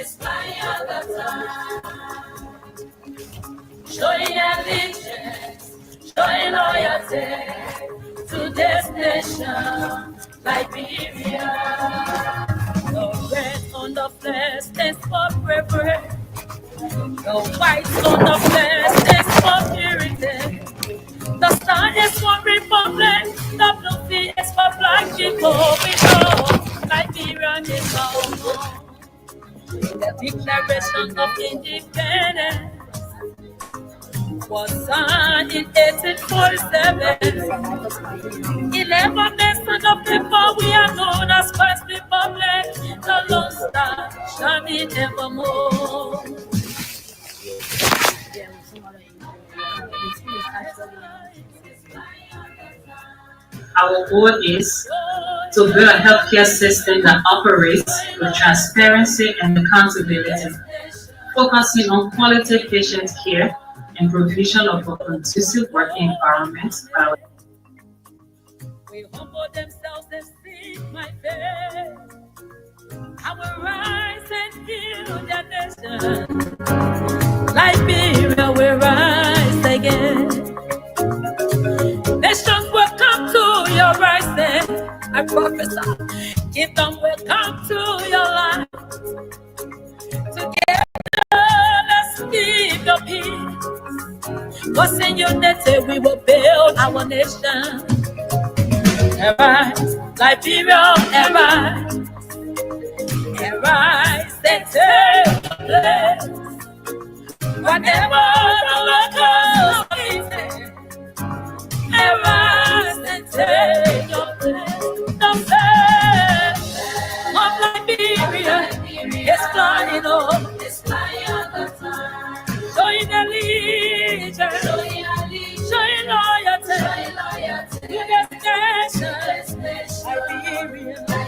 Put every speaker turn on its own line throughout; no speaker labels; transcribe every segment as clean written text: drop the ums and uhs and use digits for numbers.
is my other time. Showing allegiance, showing loyalty to this nation, Liberia. The red on the flesh is for bravery. The white on the flesh is for purity. The star is for republic. The blue sea is for black people. We know Liberia is our home. The Declaration of Independence was signed in 1847. 11% of people we are known as First Republic. The Lone Star shining evermore.
Our goal is to build a healthcare system that operates with transparency and accountability, focusing on quality patient care and provision of a conducive working environment.
We humble themselves and seek my face. I will rise and heal their nation. Liberia will rise again. Nations will come to your rising. I prophesy. Kingdom will come to your life. Together, let's keep the peace. Cause in unity we will build our nation. Arise, Liberia, arise. Arise and take your place. Whatever the locals say, arise and take your place. The flag of Liberia is flying up. Showing allegiance, showing loyalty to this nation. Liberia, showing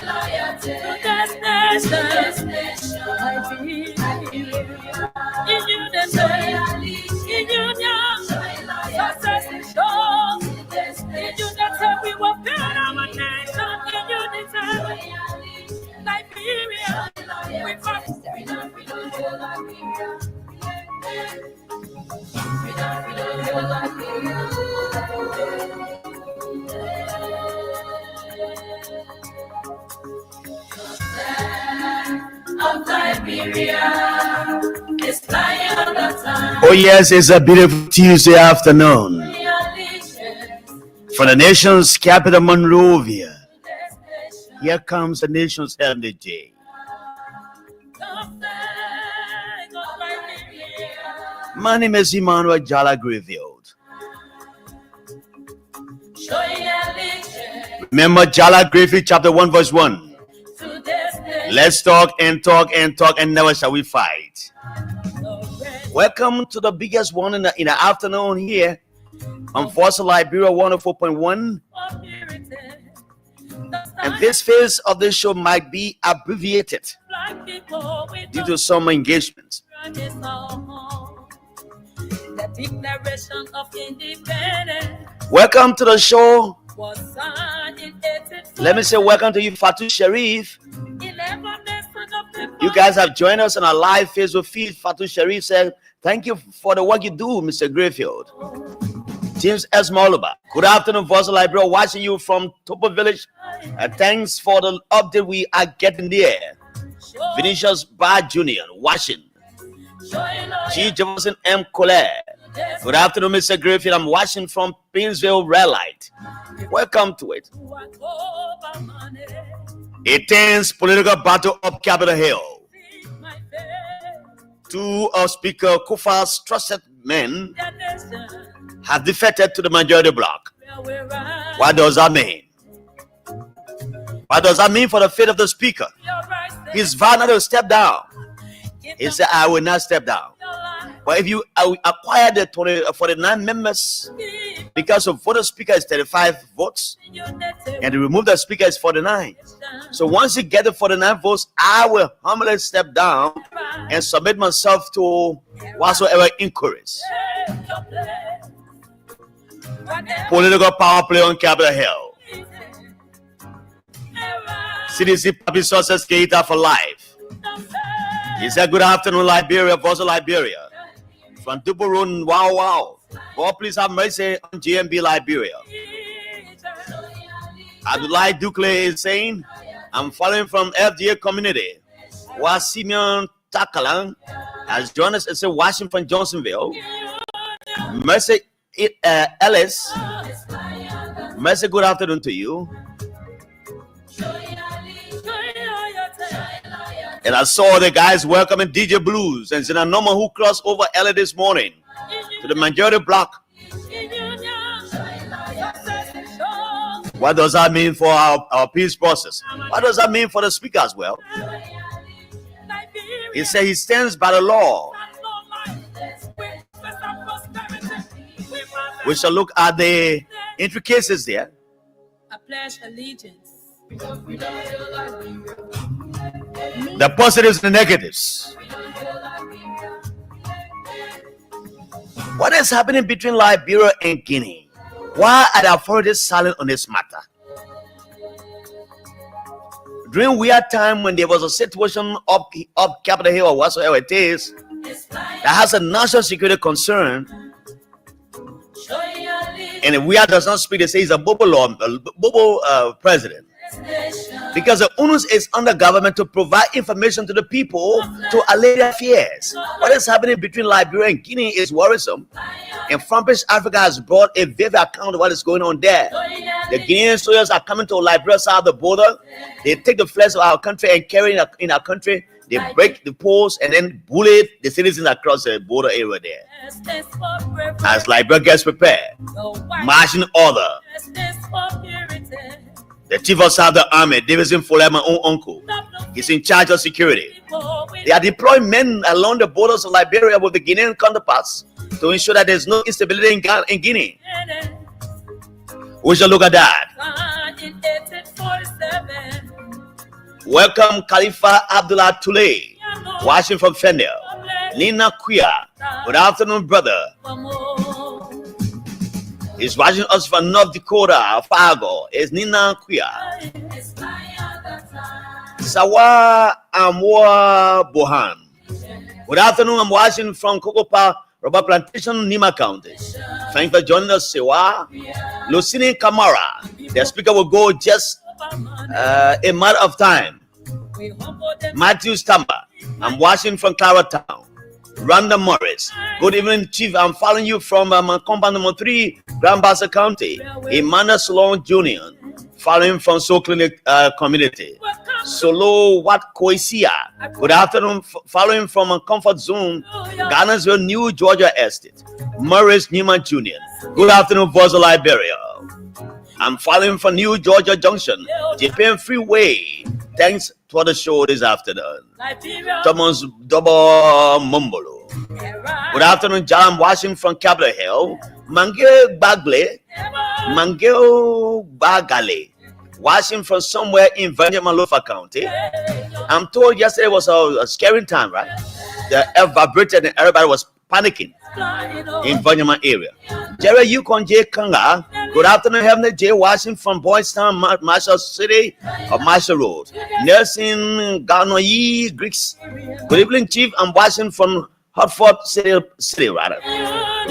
loyalty to this nation. In union, success is sure. In unity, we will build our nation. In unity, Liberia, we fight. Of Liberia is flying all the time.
Oh yes, it's a beautiful Tuesday afternoon. For the nation's capital, Monrovia, here comes the nation's heritage. My name is Emmanuel Jala Greyfield. Remember Jala Greyfield chapter 1 verse 1. Let's talk and talk and talk and never shall we fight. Welcome to the biggest one in the afternoon here on Voice of Liberia 104.1. And this phase of the show might be abbreviated due to some engagements.
The Declaration of Independence.
Welcome to the show. Let me say welcome to you, Fatu Sharif. You guys have joined us on our live Facebook feed. Fatu Sharif said, thank you for the work you do, Mr. Greyfield. James S. Moluba, good afternoon, Voice of Liberia, watching you from Topo Village. Thanks for the update we are getting there. Vinicius Bar Jr., watching. G. Jefferson M. Colette. Good afternoon, Mr. Greyfield. I'm watching from Painesville Red Light. Welcome to it. A tense political battle up Capitol Hill. Two of Speaker Kufuor's trusted men have defected to the majority bloc. What does that mean? What does that mean for the fate of the Speaker? He's vowed not to step down. He said, I will not step down. But if you acquire the 49 members because of voter speaker is 35 votes, and the remove the speaker is 49. So once you get the 49 votes, I will humbly step down and submit myself to whatsoever inquiries. Political power play on Capitol Hill. CDC public sources creator for life. He said, good afternoon, Liberia, also Liberia. From Dubu Road, wow. God, please have mercy on GMB Liberia. Abdullah Dukle is saying, I'm following from FDA community. While Simeon Takalang has joined us in Washington, Johnsonville. Mercy Ellis. Mercy, good afternoon to you. And I saw the guys welcoming DJ Blues and Zinanoma who crossed over early this morning to the majority block. What does that mean for our peace process? What does that mean for the speaker as well? He said he stands by the law. We shall look at the intricacies there.
I pledge allegiance.
The positives and the negatives. What is happening between Liberia and Guinea? Why are the authorities silent on this matter? During weird time when there was a situation up Capitol Hill or whatsoever it is that has a national security concern, and if weird does not speak, they say he's a Bobo president. Because the onus is on the government to provide information to the people to allay their fears. What is happening between Liberia and Guinea is worrisome. And Frompish Africa has brought a vivid account of what is going on there. The Guinean soldiers are coming to Liberia side of the border. They take the flags of our country and carry it in our country. They break the poles and then bullet the citizens across the border area there. As Liberia gets prepared, marching order. The chief of staff of the army, Davidson Fuller, my own uncle, is in charge of security. They are deploying men along the borders of Liberia with the Guinean counterparts to ensure that there's no instability in Guinea. We shall look at that. Welcome Khalifa Abdullah Tule, watching from Fendel. Nina Kuya, good afternoon, brother. He's watching us from North Dakota, Fargo. It's Nina Kuya. Sawa Amwa Bohan. Good afternoon, I'm watching from Kokopa, Rubber Plantation, Nima County. Thanks for joining us, Sewa. Lucini Kamara. The speaker will go just a matter of time. Matthew Stamba. I'm watching from Claratown. Random Morris. Good evening, Chief. I'm following you from compound number 3, Grand Bassa County. Emmanuel Solon Jr. Following from Soul Clinic community. Solo Wat Koisia. Good afternoon. Following from Comfort Zone, Garnersville, New Georgia Estate. Morris Newman Jr. Good afternoon, Voice of Liberia. I'm following from New Georgia Junction, Japan Freeway. Thanks for the show this afternoon. Thomas Double Mumbolo. Good afternoon, John. I'm watching from Capitol Hill. Mangel Bagale. Watching from somewhere in Malofa County. I'm told yesterday was a scary time, right? The air vibrated and everybody was panicking in Vanyama area. Jerry Yukon J. Kanga. Good afternoon, Heavenly J. Watching from Boys Town, Marshall City of Marshall Road. Nelson Ganoyi Greeks. Good evening, Chief. I'm watching from Hartford City rather.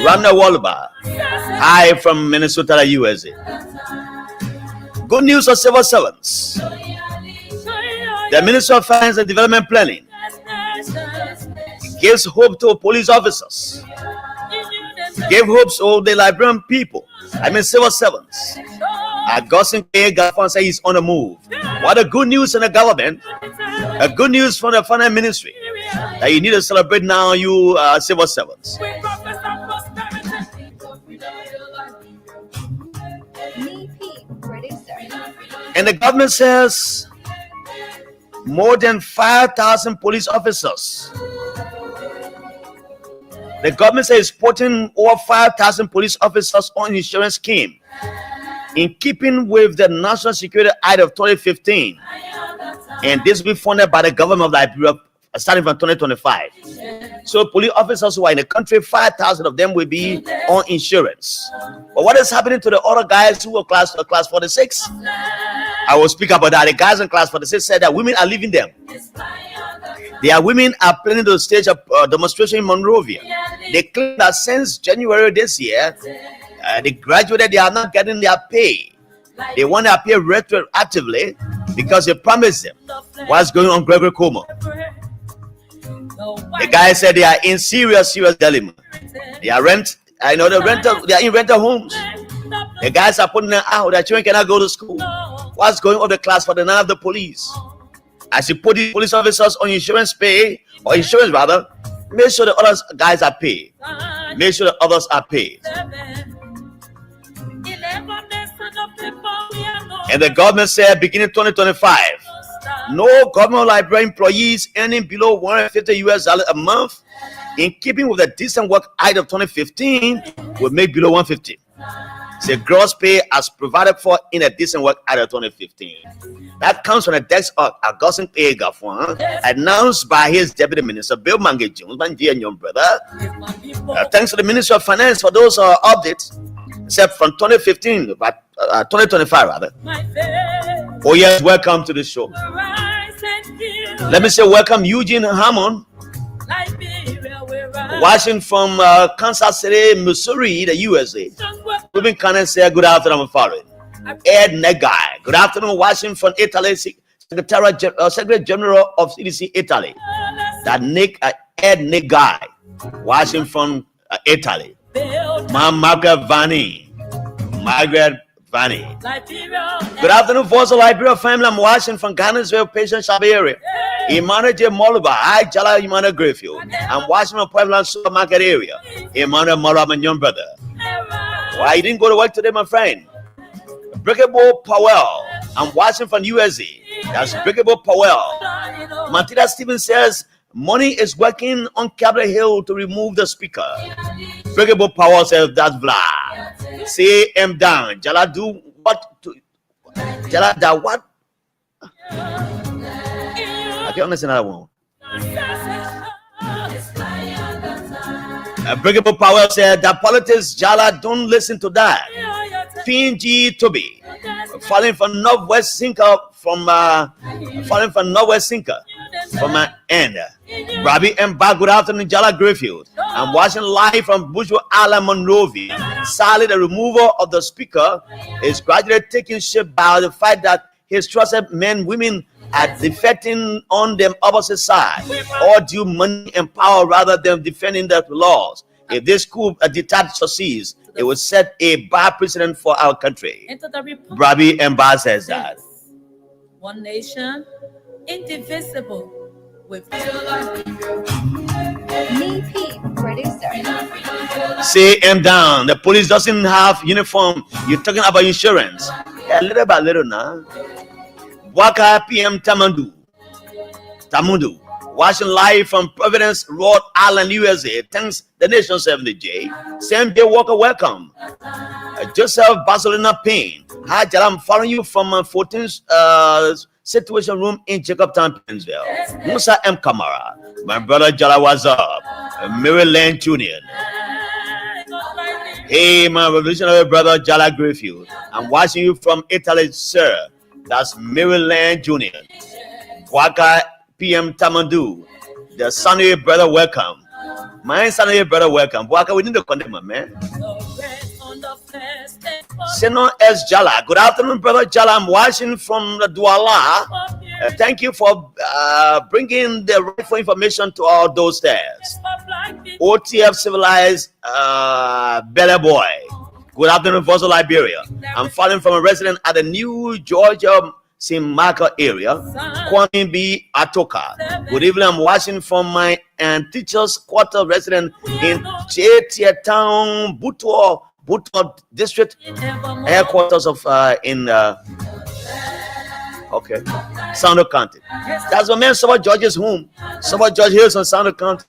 Randa Walba. Hi from Minnesota, USA. Good news for civil servants. The Minister of Finance and Development Planning gives hope to police officers. Gave hopes to the Liberian people. Civil servants. Augustine K. Gaffon said he's on the move. What a good news in the government. A good news from the finance ministry. That you need to celebrate now, you civil servants. And the government says more than 5,000 police officers The government says putting over 5,000 police officers on insurance scheme in keeping with the National Security Act of 2015. And this will be funded by the government of Liberia starting from 2025. So police officers who are in the country, 5,000 of them will be on insurance. But what is happening to the other guys who are class 46? I will speak about that. The guys in class 46 said that women are leaving them. Their women are planning to stage a demonstration in Monrovia. They claim that since January this year, they graduated, they are not getting their pay. They want their pay retroactively because they promised them. What's going on, Gregory Como? The guy said they are in serious dilemma. They are they are in rental homes. The guys are putting them out. Their children cannot go to school. What's going on the class for the none of the police? As you put the police officers on insurance rather, make sure the other guys are paid. Make sure the others are paid. And the government said beginning 2025, no government library employees earning below $150 a month, in keeping with the Decent Work Act of 2015, will make below $150. The gross pay as provided for in a Decent Work Act of 2015. That comes from the desk of Augustine A. Gaffwan, announced by his deputy minister, Bill Mange Jones, my dear young brother. Thanks to the Ministry of Finance for those updates, except from 2015, but 2025 rather. Oh yes, welcome to the show. Let me say welcome Eugene Hammond, watching from Kansas City, Missouri, the USA. Ruben Cannon said good afternoon, I'm following. Ed Negai, good afternoon, watching from Italy, Secretary General of CDC Italy. That Ed Negai, watching from Italy. Margaret Vanny. Good afternoon, Voice of Liberia family. I'm watching from Ghana's Patient Shop area. Emmanuel J. Moluba. Hi, Jala Emmanuel Greyfield. I'm watching from Pueblo Supermarket area. Emmanuel Moluba, my young brother. Why you didn't go to work today, my friend? Breakable Powell. I'm watching from USA. That's Breakable Powell. Matilda Stevens says money is working on Capitol Hill to remove the speaker. Breakable Powell says that's blah. Say him down. Jala do what? Jala da what? I can't understand that one. Breakable Powell said that politics, Jala, don't listen to that. PNG Toby, falling from Northwest Sinker from my end. Robbie and back, good afternoon, Jala Greyfield. I'm watching live from Bushwick Island, Monrovia. Sadly, the removal of the speaker is gradually taking shape by the fact that his trusted men, women are defecting on the opposite side, or due money and power rather than defending the laws. If this coup detach succeeds, it will set a bad precedent for our country. Brabi Mba says that.
One nation, indivisible, with
producer.
Say him down. The police doesn't have uniform. You're talking about insurance. Yeah, little by little now. Waka PM Tamundu, watching live from Providence, Rhode Island, USA. Thanks the nation 70J. Sam J. Walker, welcome. Joseph Barcelona Payne. Hi, Jala, I'm following you from 14th Situation Room in Jacobtown, Pennsville. Musa M. Kamara. My brother Jala, what's up? Maryland Jr. Hey, my revolutionary brother Jala Greyfield. I'm watching you from Italy, sir. That's Maryland Jr. Waka PM Tamandu. The Sunday brother, welcome. My Sunday brother, welcome. Waka, we need to condemn him, man. Seno S. Jala. Good afternoon, brother Jala. I'm watching from the Douala. Thank you for bringing the rightful information to our doorsteps. OTF civilized Bella Boy. Good afternoon, Voice of Liberia. I'm following from a resident at the New Georgia St. Michael area, Kwame B. Atoka. Good evening, I'm watching from my teacher's quarter resident in Chetia Town, Butuo district, headquarters of Sounder County. That's my man, Sabah George's home. Sabah George Hills on Sounder County.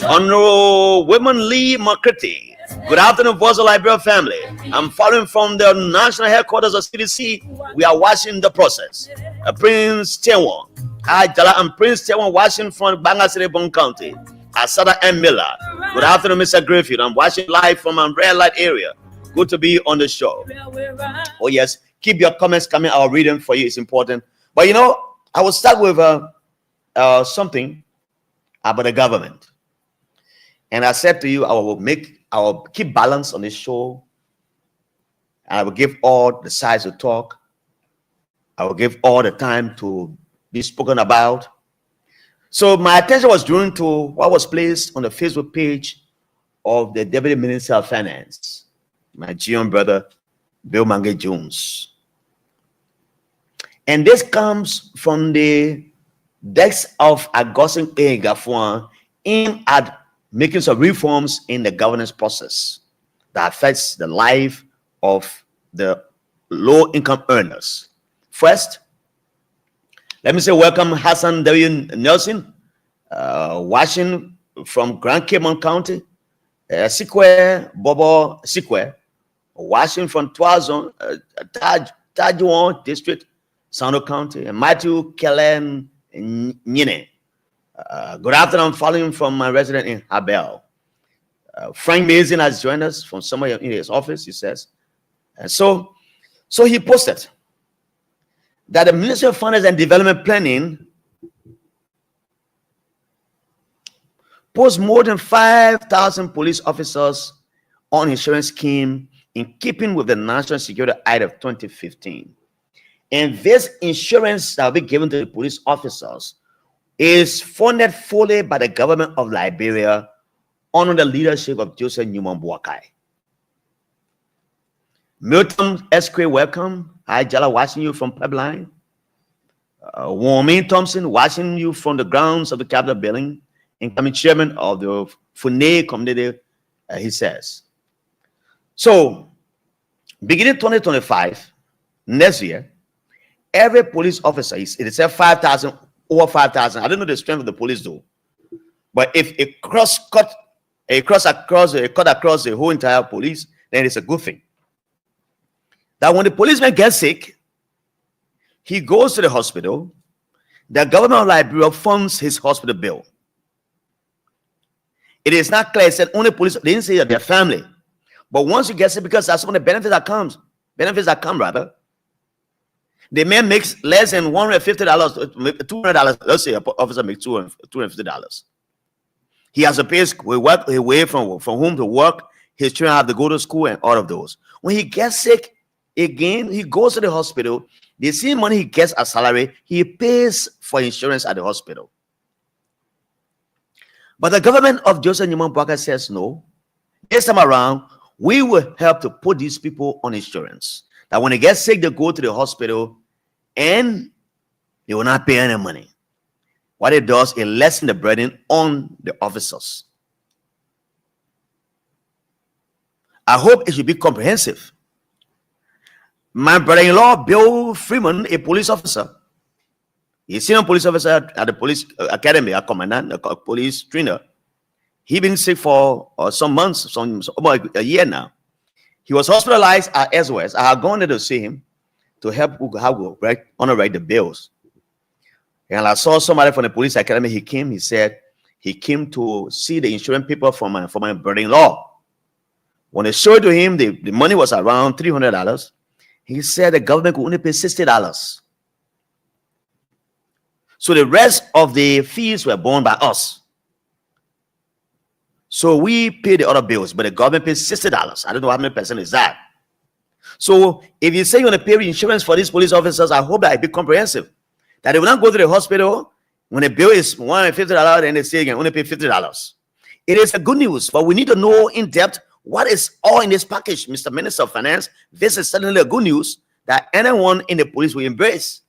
Honorable Women Lee McCarthy. Good afternoon, Voice of Liberia family. I'm following from the national headquarters of CDC. We are watching the process. Prince Tewon. Hi, Jala. I'm Prince Tewon, watching from Bangasere County. Asada M. Miller. Good afternoon, Mr. Griffith. I'm watching live from a red light area. Good to be on the show. Oh, yes. Keep your comments coming. I'll read them for you. It's important. But you know, I will start with something about the government. And I said to you, I will keep balance on this show. I will give all the sides to talk. I will give all the time to be spoken about. So my attention was drawn to what was placed on the Facebook page of the Deputy Minister of Finance, my Gion brother, Bill Mange Jones. And this comes from the desk of Augustine A. Gafuan aimed at making some reforms in the governance process that affects the life of the low-income earners. First, let me say welcome Hassan W. Nelson, watching from Grand Cayman County, Sikwe Bobo Sikwe, watching from Tuazon, Tajuan District, Sando County, and Matthew Kellen Nyine. Good afternoon. I'm following from my resident in Habel. Frank Mason has joined us from somewhere in his office, he says. And so he posted that the Ministry of Finance and Development Planning posts more than 5,000 police officers on insurance scheme in keeping with the National Security Act of 2015. And this insurance that will be given to the police officers is funded fully by the government of Liberia under the leadership of Joseph Newman Boakai. Milton Esque, welcome. Hi, Jala, watching you from Pipeline. Warming Thompson, watching you from the grounds of the Capitol building, incoming chairman of the Fune community, he says. So, beginning 2025, next year, every police officer, it said 5,000, over 5,000. I don't know the strength of the police though. But if it cut across the whole entire police, then it's a good thing. That when the policeman gets sick, he goes to the hospital. The government of Liberia funds his hospital bill. It is not clear. It said only police. They didn't say that their family. But once you get sick, because that's one of the benefits that come rather. The man makes less than $150, $200. Let's say an officer makes $250. He has to pay away from home to work. His children have to go to school and all of those. When he gets sick, again, he goes to the hospital. The same money he gets as salary, he pays for insurance at the hospital. But the government of Joseph Newman Boakai says no. This time around, we will help to put these people on insurance. That when they get sick, they go to the hospital and they will not pay any money. What it does, it lessens the burden on the officers. I hope it should be comprehensive. My brother-in-law, Bill Freeman, a police officer, he's a senior police officer at the police academy, a commandant, a police trainer. He's been sick for some months, about a year now. He was hospitalized at SOS. I had gone there to see him to help underwrite the bills. And I saw somebody from the police academy. He said he came to see the insurance people for my brother-in-law. When they showed to him, the money was around $300. He said the government could only pay $60. So the rest of the fees were borne by us. So we pay the other bills, but the government pays $60. I don't know how many percent is that. So if you say you want to pay insurance for these police officers, I hope that it be comprehensive. That they will not go to the hospital when the bill is $150 and they say again only pay $50. It is a good news, but we need to know in depth what is all in this package, Mr. Minister of Finance. This is certainly a good news that anyone in the police will embrace.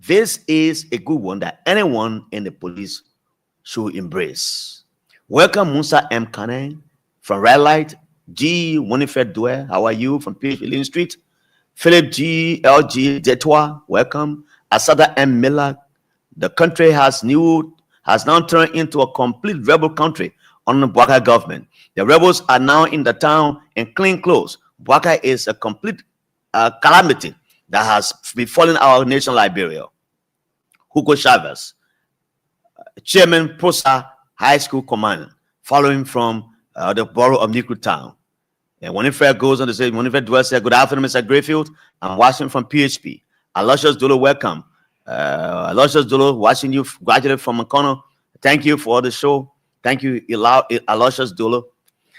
This is a good one that anyone in the police should embrace. Welcome, Musa M. Kane from Red Light. G. Winifred Due, how are you? From PH Lane Street. Philip G. LG Detois, welcome. Asada M. Miller, the country has new has now turned into a complete rebel country under the Bouakai government. The rebels are now in the town in clean clothes. Bouakai is a complete calamity that has befallen our nation, Liberia. Hugo Chavez, Chairman Prosa High School Command, following from the borough of Nikru Town. And Winifred goes on to say, Winifred Dwell said, good afternoon, Mr. Grayfield. I'm watching from PHP. Aloysius Dolo, welcome. Aloysius Dolo, watching you, graduated from McConnell. Thank you for the show. Thank you, Aloysius Dolo.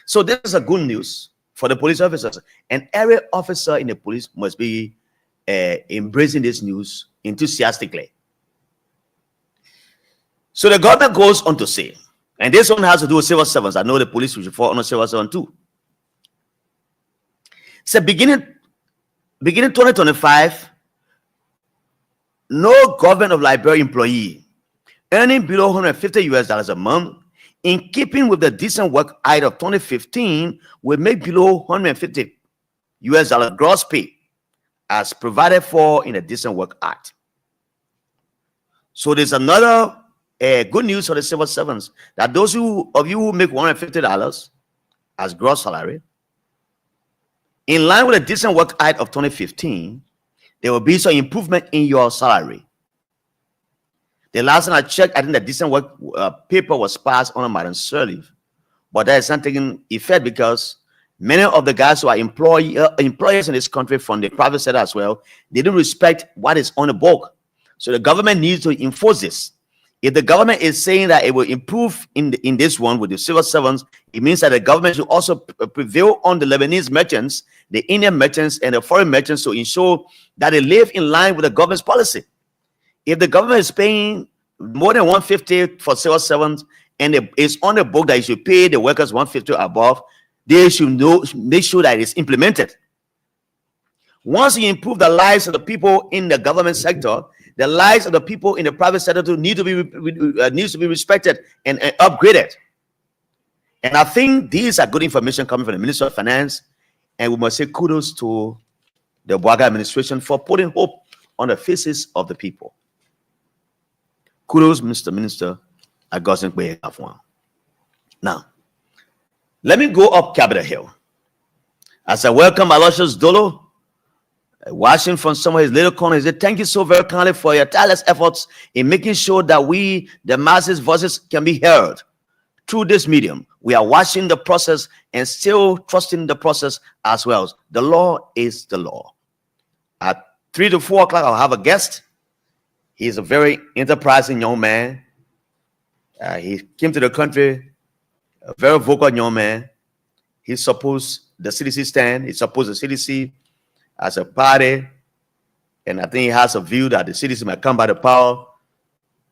So this is a good news for the police officers. And every officer in the police must be embracing this news enthusiastically. So the government goes on to say, and this one has to do with civil servants. I know the police will fall under civil servants too. So beginning 2025, no government of Liberia employee earning below $150 a month, in keeping with the Decent Work Act of 2015, will make below $150 gross pay, as provided for in the Decent Work Act. So there's another good news for the civil servants, that those of you who make $150 as gross salary, in line with the Decent Work Act of 2015, there will be some improvement in your salary. The last time I checked, I think the Decent Work paper was passed on Madam Sirleaf, but that is not taking effect because many of the guys who are employers in this country from the private sector as well, they don't respect what is on the book. So the government needs to enforce this. If the government is saying that it will improve in this one with the civil servants, it means that the government should also prevail on the Lebanese merchants, the Indian merchants, and the foreign merchants to ensure that they live in line with the government's policy. If the government is paying more than $150 for civil servants, and it's on the book that you should pay the workers $150 above, they should make sure that it's implemented. Once you improve the lives of the people in the government sector, the lives of the people in the private sector too needs to be respected and upgraded. And I think these are good information coming from the Minister of Finance, and we must say kudos to the Bouakai administration for putting hope on the faces of the people. Kudos, Mr. Minister Augustine Kwe. Now, let me go up Capitol Hill. As I welcome Aloysius Dolo, watching from somewhere his little corner, he said, thank you so very kindly for your tireless efforts in making sure that we, the masses' voices, can be heard through this medium. We are watching the process and still trusting the process as well. The law is the law. At 3 to 4 o'clock, I'll have a guest. He's a very enterprising young man. He came to the country, a very vocal young man. He supports the CDC stand. He supports the CDC as a party, and I think he has a view that the CDC might come by the power,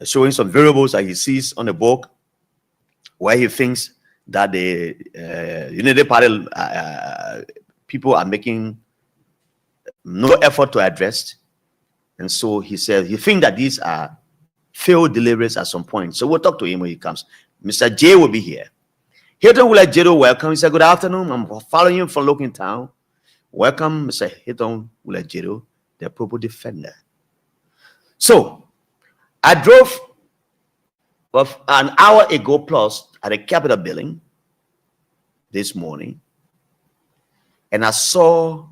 showing some variables that he sees on the book, where he thinks that the Unity Party people are making no effort to address. And so he says he thinks that these are failed deliveries at some point. So we'll talk to him when he comes. Mr. J will be here. Hilton will let Jedo welcome. He said, good afternoon. I'm following you from Logan Town. Welcome, Mr. Hilton Ulejiro, the Propo Defender. So, I drove an hour ago plus at the Capitol building this morning, and I saw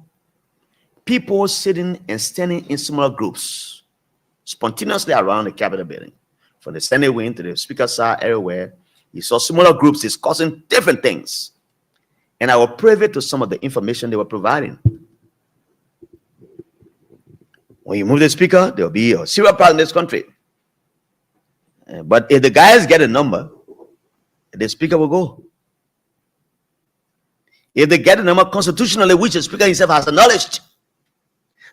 people sitting and standing in smaller groups spontaneously around the Capitol building, from the Senate wing to the Speaker's side, everywhere. You saw smaller groups discussing different things. And I was privy to some of the information they were providing. When you move the speaker, there will be a serious problem in this country. But if the guys get a number, the speaker will go. If they get a number constitutionally, which the speaker himself has acknowledged,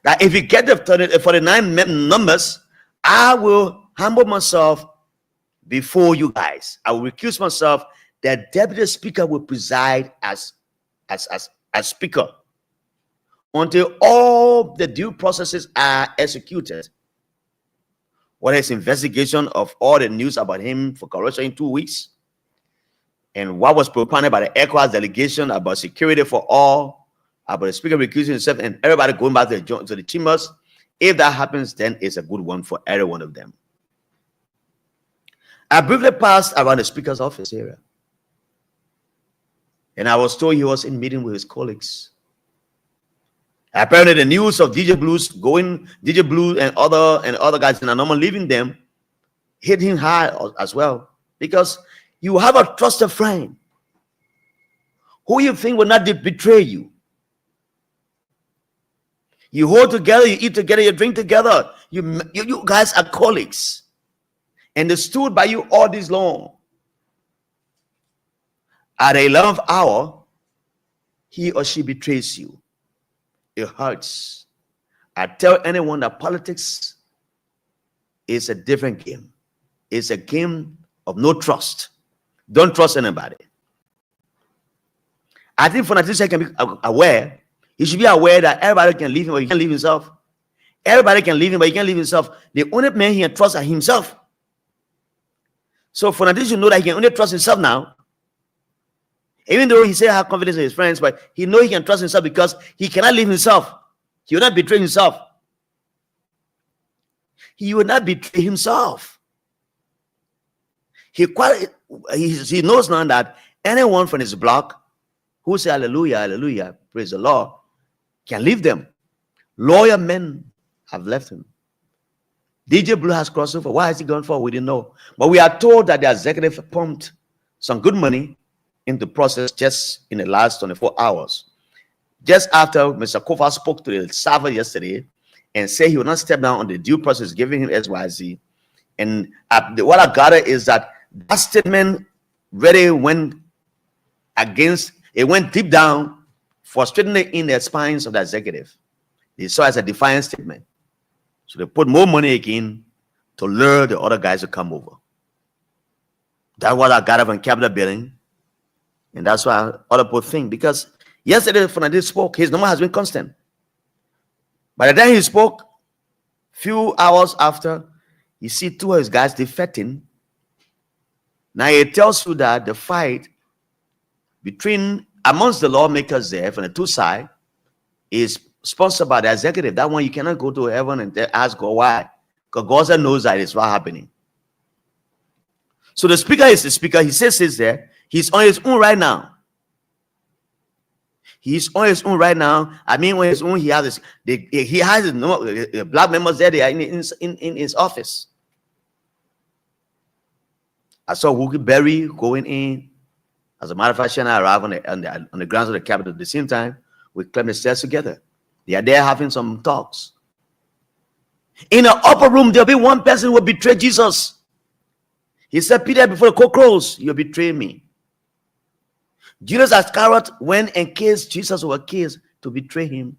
that if you get the 49 numbers, I will humble myself before you guys. I will recuse myself. The deputy speaker will preside as speaker until all the due processes are executed. Whether it's investigation of all the news about him for corruption in 2 weeks, and what was propounded by the ECOWAS delegation about security for all, about the speaker recusing himself, and everybody going back to the chambers. If that happens, then it's a good one for every one of them. I briefly passed around the speaker's office area, and I was told he was in meeting with his colleagues. Apparently, the news of DJ Blue and other guys in Anoma leaving them hit him hard as well, because you have a trusted friend who you think will not betray you. You hold together, you eat together, you drink together. You guys are colleagues, and they stood by you all this long. At the 11th hour, he or she betrays you. It hurts. I tell anyone that politics is a different game. It's a game of no trust. Don't trust anybody. I think for Natisha can be aware. He should be aware that everybody can leave him, but he can't leave himself. Everybody can leave him, but he can't leave himself. The only man he can trust is himself. So for Natisha to know that he can only trust himself now, even though he said have confidence in his friends, but he knows he can trust himself because he cannot leave himself. He will not betray himself. He will not betray himself. He knows now that anyone from his block who say hallelujah, hallelujah, praise the Lord, can leave them. Loyal men have left him. DJ Blue has crossed over. Why has he gone for? We didn't know. But we are told that the executive pumped some good money into the process just in the last 24 hours. Just after Mr. Kofa spoke to the server yesterday and said he would not step down on the due process giving him SYZ. And what I got is that statement really went against, it went deep down, frustrating in the spines of the executive. They saw it as a defiant statement. So they put more money again to lure the other guys to come over. That's what I got from Capitol Building. And that's why other people think, because yesterday Fernandez spoke, his number has been constant. By the time he spoke, few hours after, you see two of his guys defecting. Now it tells you that the fight amongst the lawmakers there from the two sides is sponsored by the executive. That one you cannot go to heaven and ask God why, because God knows that it's what's happening. So the speaker is the speaker. He says there. He's on his own right now. He's on his own right now. I mean, on his own, he has the black members there. They are in his office. I saw Wookie Berry going in. As a matter of fact, she and I arrived on the grounds of the Capitol at the same time. We climbed the stairs together. They are there having some talks. In the upper room, there'll be one person who will betray Jesus. He said, Peter, before the cock crows, you'll betray me. Judas Iscariot went and kissed Jesus over kiss to betray him.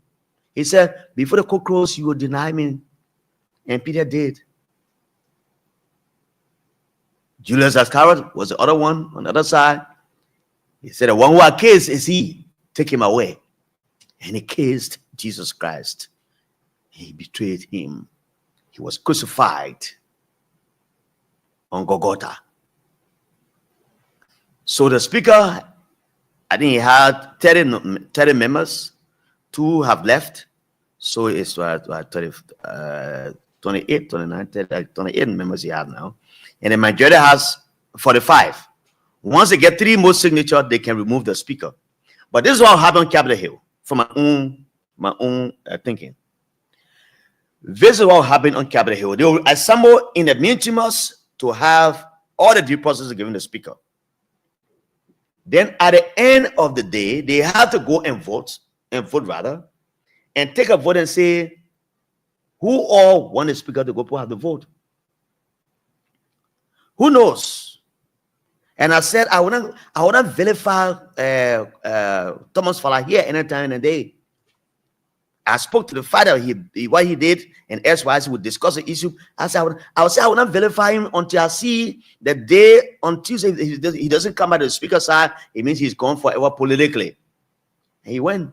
He said, before the cock crows, you will deny me. And Peter did. Judas Iscariot was the other one on the other side. He said, the one who I kissed is he. Take him away. And he kissed Jesus Christ. He betrayed him. He was crucified on Golgotha. So the speaker, I think he had 30 members. 2 have left. So it's 28, 29, 30, 28 members he has now. And the majority has 45. Once they get 3 more signatures, they can remove the speaker. But this is what happened on Capitol Hill from my own thinking. This is what happened on Capitol Hill. They will assemble in the main chambers to have all the due process given the speaker. Then at the end of the day, they have to go and vote and take a vote and say who all want the speaker to go to have the vote. Who knows? And I said I would not vilify Thomas Fowler here anytime in the day. I spoke to the father, what he did, and elsewise would discuss the issue. I said I would not vilify him until I see the day on Tuesday he doesn't come out to the speaker's side. It means he's gone forever politically. And he went.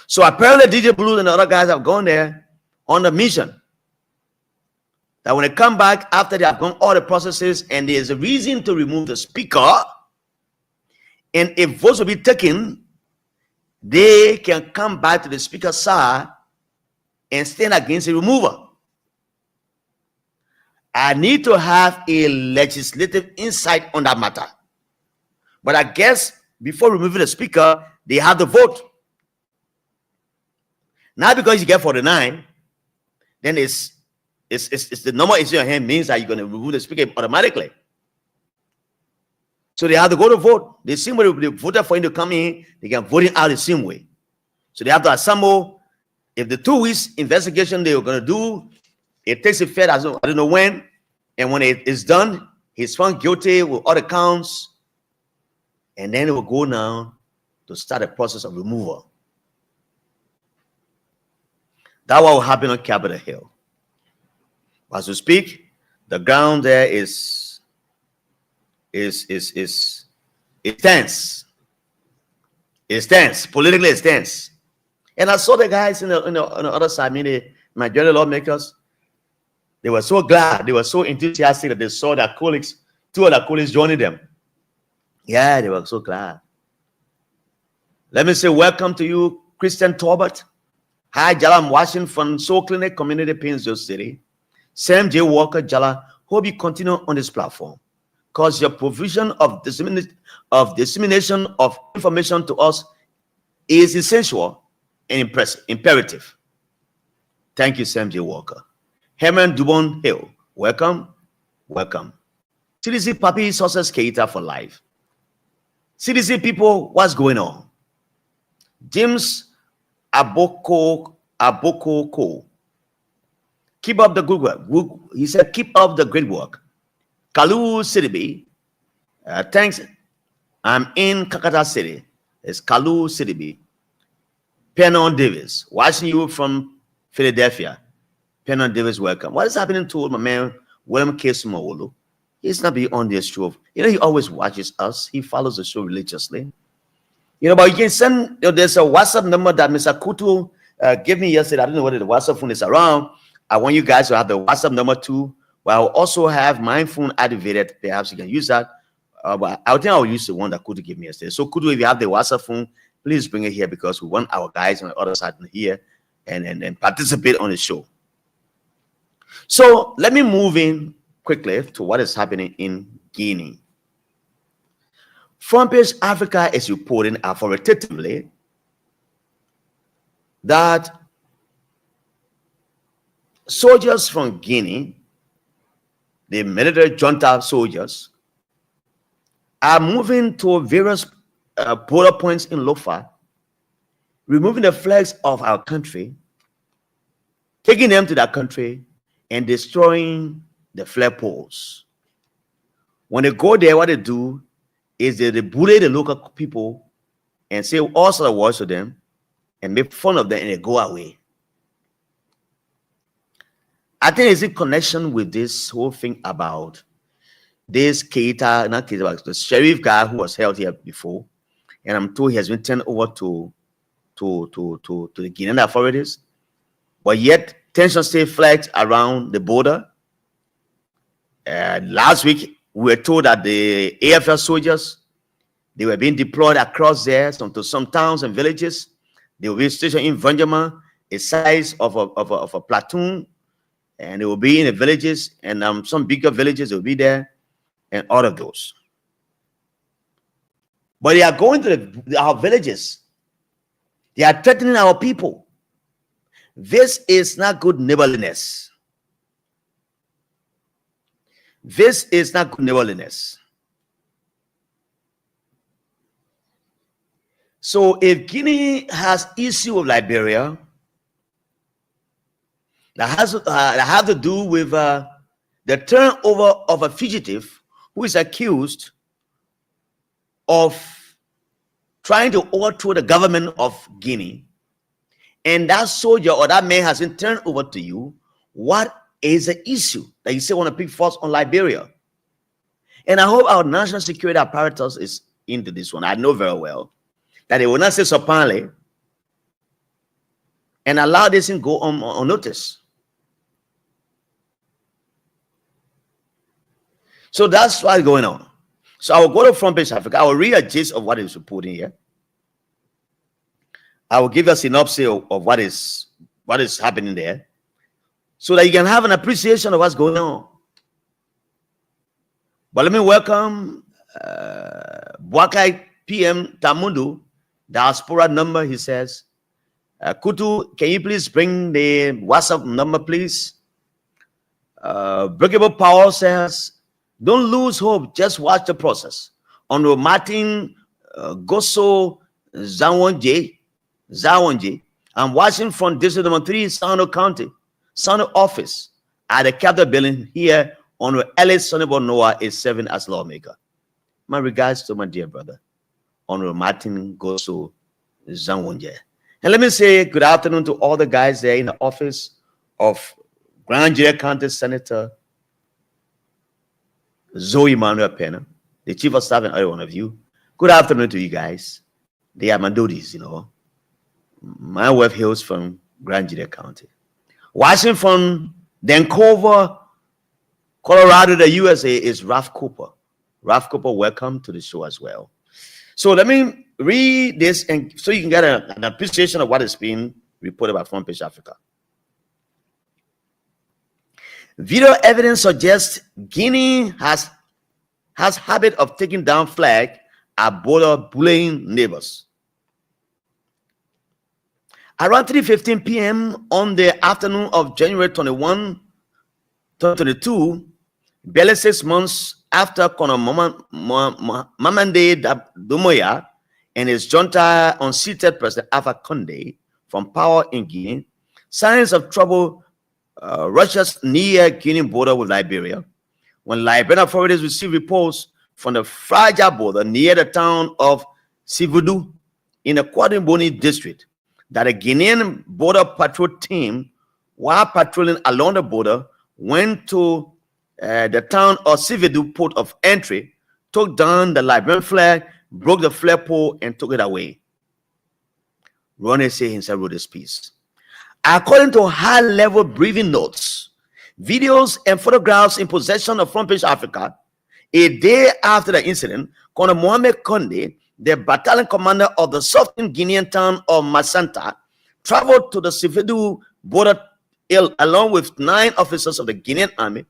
So apparently DJ Blue and the other guys have gone there on the mission. That when they come back after they have gone all the processes and there's a reason to remove the speaker, and if votes will be taken, they can come back to the speaker's side and stand against the removal. I need to have a legislative insight on that matter. But I guess before removing the speaker, they have the vote. Now, because you get 49, then it's the normal issue in your hand means that you're going to remove the speaker automatically. So they have to go to vote. The same way they voted for him to come in, they can vote him out the same way. So they have to assemble. If the 2 weeks investigation they were going to do, it takes effect, I don't know when, and when it is done, he's found guilty with all the counts, and then it will go now to start the process of removal. That will happen on Capitol Hill. As we speak, the ground there is tense. It's tense. Politically, it's tense. And I saw the guys on the other side, my general lawmakers. They were so glad, they were so enthusiastic that they saw their colleagues, 2 of their colleagues joining them. Yeah, they were so glad. Let me say welcome to you, Christian Torbert. Hi, Jala. I'm watching from Soul Clinic Community, Painesville City. Sam J. Walker, Jala. Hope you continue on this platform, because your provision of dissemination of information to us is essential and imperative. Thank you, Sam J. Walker. Herman Dubon Hill, welcome. CDC Papi Sources Keita for life. CDC people, what's going on? James Aboko Ko. Keep up the good work. He said, keep up the great work. Kalu Sidibe. Thanks. I'm in Kakata City. It's Kalu Sidibe. Penon Davis, watching you from Philadelphia. Penon Davis, welcome. What is happening to my man, William K. Sumawolo? He's not be on this show. He always watches us. He follows the show religiously. But you can send, there's a WhatsApp number that Mr. Kutu gave me yesterday. I don't know whether the WhatsApp phone is around. I want you guys to have the WhatsApp number too. But I'll also have my phone activated. Perhaps you can use that. But I think I'll use the one that Kutu gave me yesterday. So Kutu, if you have the WhatsApp phone, please bring it here, because we want our guys on the other side here and participate on the show. So let me move in quickly to what is happening in Guinea. Front Page Africa is reporting authoritatively that soldiers from Guinea, the military junta soldiers, are moving to various border points in Lofa, removing the flags of our country, taking them to that country, and destroying the flag poles. When they go there, what they do is they bully the local people and say all sorts of words to them and make fun of them, and they go away. I think it's in connection with this whole thing about this Keita, not Keita, but the sheriff guy who was held here before, and I'm told he has been turned over to the Guinean authorities. But yet tension still flags around the border. Last week we were told that the AFL soldiers, they were being deployed across there to some towns and villages. They will be stationed in Vanjama, a size of a platoon, and they will be in the villages, and some bigger villages will be there, and all of those. But they are going to our villages. They are threatening our people. This is not good neighborliness. This is not good neighborliness. So if Guinea has issue with Liberia, that has to do with the turnover of a fugitive who is accused of trying to overthrow the government of Guinea, and that soldier or that man has been turned over to you, what is the issue that you say want to pick first on Liberia? And I hope our national security apparatus is into this one. I know very well that they will not say supinely and allow this thing go on notice. So that's what's going on. So I will go to Front Page Africa. I will read a gist of what is reporting here. I will give a synopsis of what is happening there, so that you can have an appreciation of what's going on. But let me welcome Buakai PM Tamundu, diaspora number. He says, Kutu, can you please bring the WhatsApp number, please? Breakable Power says, don't lose hope, just watch the process. Honorable Martin Goso Zawonje, I'm watching from District Number 3, Sano County, Sano Office, at the Capitol Building here. Honorable Ellis Sonable Noah is serving as lawmaker. My regards to my dear brother, Honorable Martin Goso Zawonje. And let me say good afternoon to all the guys there in the office of Grand Judea County Senator Zoe Manuel Pena, the Chief of Staff, and every one of you. Good afternoon to you guys. They are my duties, you know. My wife hails from Grand Judea County. Watching from Vancouver, Colorado, the USA is Ralph Cooper. Ralph Cooper, welcome to the show as well. So let me read this, and so you can get an appreciation of what is being reported by Front Page Africa. Video evidence suggests Guinea has habit of taking down flag at border, bullying neighbors. Around 3:15 p.m. on the afternoon of January 21, 2022, barely 6 months after Colonel Mamande Doumbouya and his junta unseated President Alpha Conde from power in Guinea, signs of trouble Russia's near Guinea border with Liberia, when Liberian authorities received reports from the fragile border near the town of Sivudu in the Kwadiboni district that a Guinean border patrol team, while patrolling along the border, went to the town of Sivudu port of entry, took down the Liberian flag, broke the flagpole, and took it away. Ronnie Say himself wrote this piece. According to high-level briefing notes, videos and photographs in possession of Front Page Africa, a day after the incident, Colonel Mohamed Conde, the battalion commander of the southern Guinean town of Masanta, traveled to the Sivudu border along with 9 officers of the Guinean army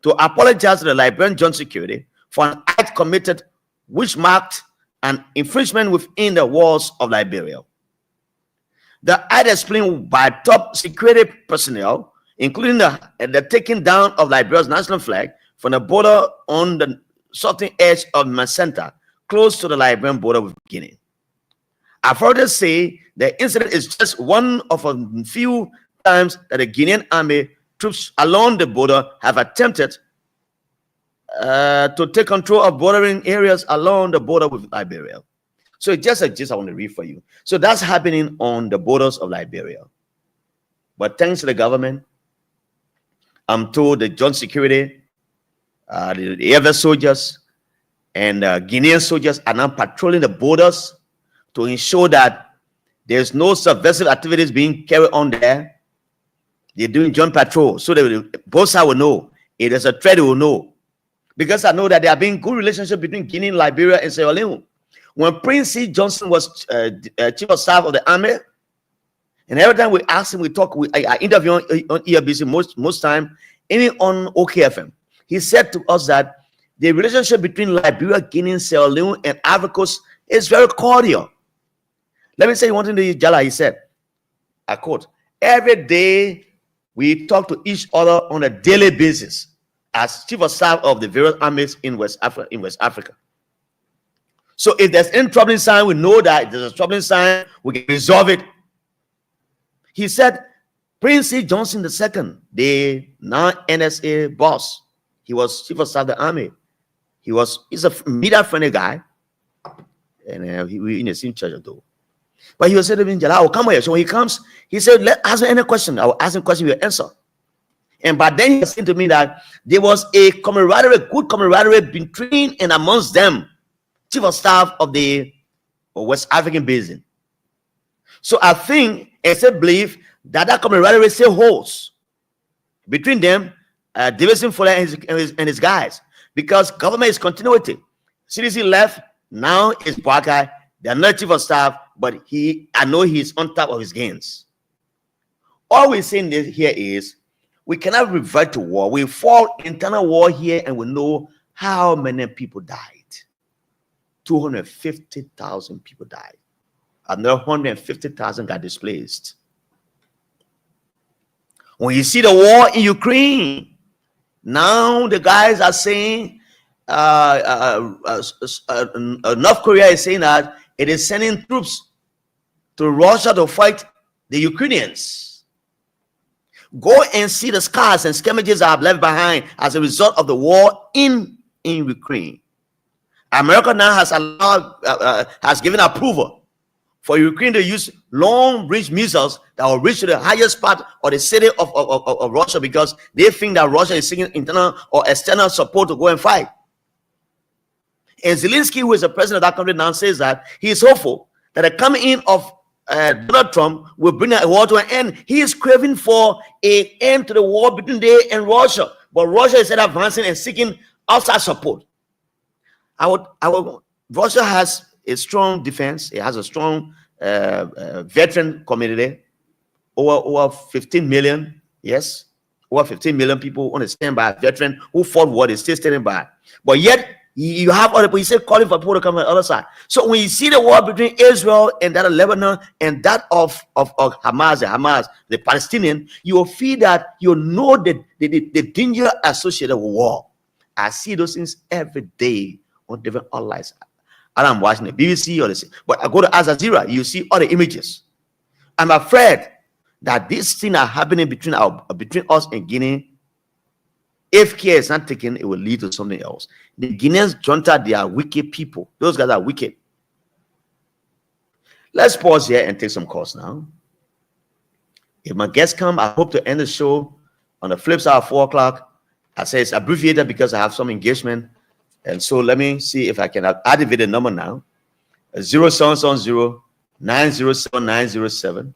to apologize to the Liberian Joint Security for an act committed which marked an infringement within the walls of Liberia. The act explained by top security personnel, including the taking down of Liberia's national flag from the border on the southern edge of Masanta, close to the Liberian border with Guinea. Authorities say the incident is just one of a few times that the Guinean army troops along the border have attempted to take control of bordering areas along the border with Liberia. So it's just a gist I want to read for you. So that's happening on the borders of Liberia. But thanks to the government, I'm told the joint security, the other soldiers, and Guinean soldiers are now patrolling the borders to ensure that there's no subversive activities being carried on there. They're doing joint patrol so that both sides will know. If there's a threat, they will know. Because I know that there have been good relationship between Guinea, Liberia, and Sierra Leone. When Prince C. Johnson was chief of staff of the army, and every time we ask him, we talk, I interview on ERBC most time, even on OKFM. He said to us that the relationship between Liberia, Guinea, Sierra Leone, and Ivory Coast is very cordial. Let me say one thing to you, Jala. He said, I quote, every day we talk to each other on a daily basis as chief of staff of the various armies in West Africa. So if there's any troubling sign, we know that if there's a troubling sign, we can resolve it. He said, Prince C. Johnson II, the now NSA boss, he was chief of staff of the army. He's a media-friendly guy, and we in the same church though. But he was saying to me, Jala, I will come here. So when he comes, he said, let ask me any question. I will ask him a question, he will answer. And by then he was saying to me that there was a camaraderie, good camaraderie between and amongst them, chief of staff of the West African Basin. So I think, and I believe that camaraderie still holds between them, Davidson Fuller and his guys, because government is continuity. CDC left, now is Buakai. They're not chief of staff, but I know he's on top of his gains. All we're saying here is we cannot revert to war. We fall internal war here, and we know How many people died? 250,000 people died. Another 150,000 got displaced. When you see the war in Ukraine, now the guys are saying, North Korea is saying that it is sending troops to Russia to fight the Ukrainians. Go and see the scars and skirmishes that have left behind as a result of the war in Ukraine. America now has allowed, has given approval for Ukraine to use long-range missiles that will reach to the highest part of the city of Russia, because they think that Russia is seeking internal or external support to go and fight. And Zelensky, who is the president of that country, now says that he is hopeful that the coming in of Donald Trump will bring a war to an end. He is craving for an end to the war between they and Russia, but Russia is advancing and seeking outside support. Russia has a strong defense. It has a strong veteran community. Over 15 million, yes, over 15 million people on the standby, veteran who fought war, they still standing by. But yet, you have other people, he said, calling for people to come on the other side. So when you see the war between Israel and that of Lebanon and that of Hamas, the Palestinian, you will feel that you know the danger associated with war. I see those things every day on different outlets. And I'm watching the BBC or the, but I go to Al Jazeera, you see all the images. I'm afraid that these things are happening between us and Guinea. If care is not taken, it will lead to something else. The Guineans junta, they are wicked people. Those guys are wicked. Let's pause here and take some calls now. If my guests come, I hope to end the show on the flip side of 4 o'clock. I say it's abbreviated because I have some engagement. And so let me see if I can activate the number now. 0770 907 907.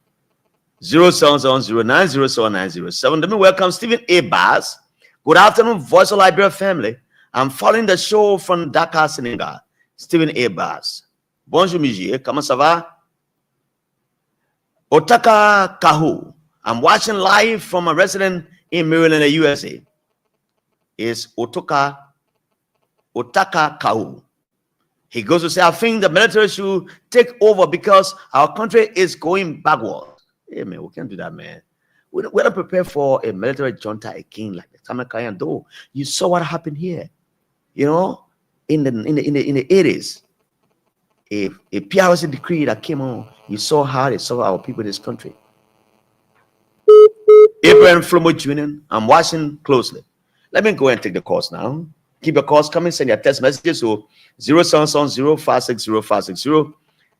0770 907 907. Let me welcome Stephen A. Bass. Good afternoon, Voice of Liberia family. I'm following the show from Dakar, Senegal. Stephen A. Bass. Bonjour, monsieur. Comment ça va? Otaka Kahu. I'm watching live from a resident in Maryland, USA. It's Otaka Kahu. He goes to say, I think the military should take over because our country is going backward. Hey, man, we can't do that, man. We're not prepared for a military junta again like the Tamakayan do. You saw what happened here, you know, in the 80s. A PRC decree that came on, you saw how they saw our people in this country. Abraham Flomo Jr., I'm watching closely. Let me go and take the calls now. Keep your calls coming. Send your text messages to 0770-560-560.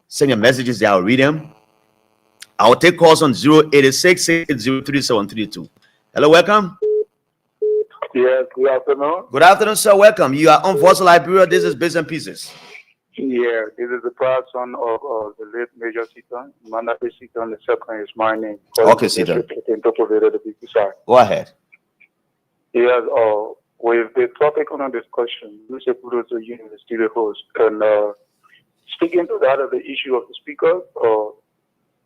Send your messages there. I'll read them. I'll take calls on 086-680-3732. Hello, welcome.
Yes, good afternoon.
Good afternoon, sir. Welcome. You are on Voice of Liberia. This is Bits and Pieces.
Yeah, this is the proud son of the late Major Seaton. Mandate Seaton, the second is my name.
Okay, Seaton. Go ahead.
Yes, with the topic on discussion, Mr. Kudos to you, the studio host, and speaking to that of the issue of the speaker,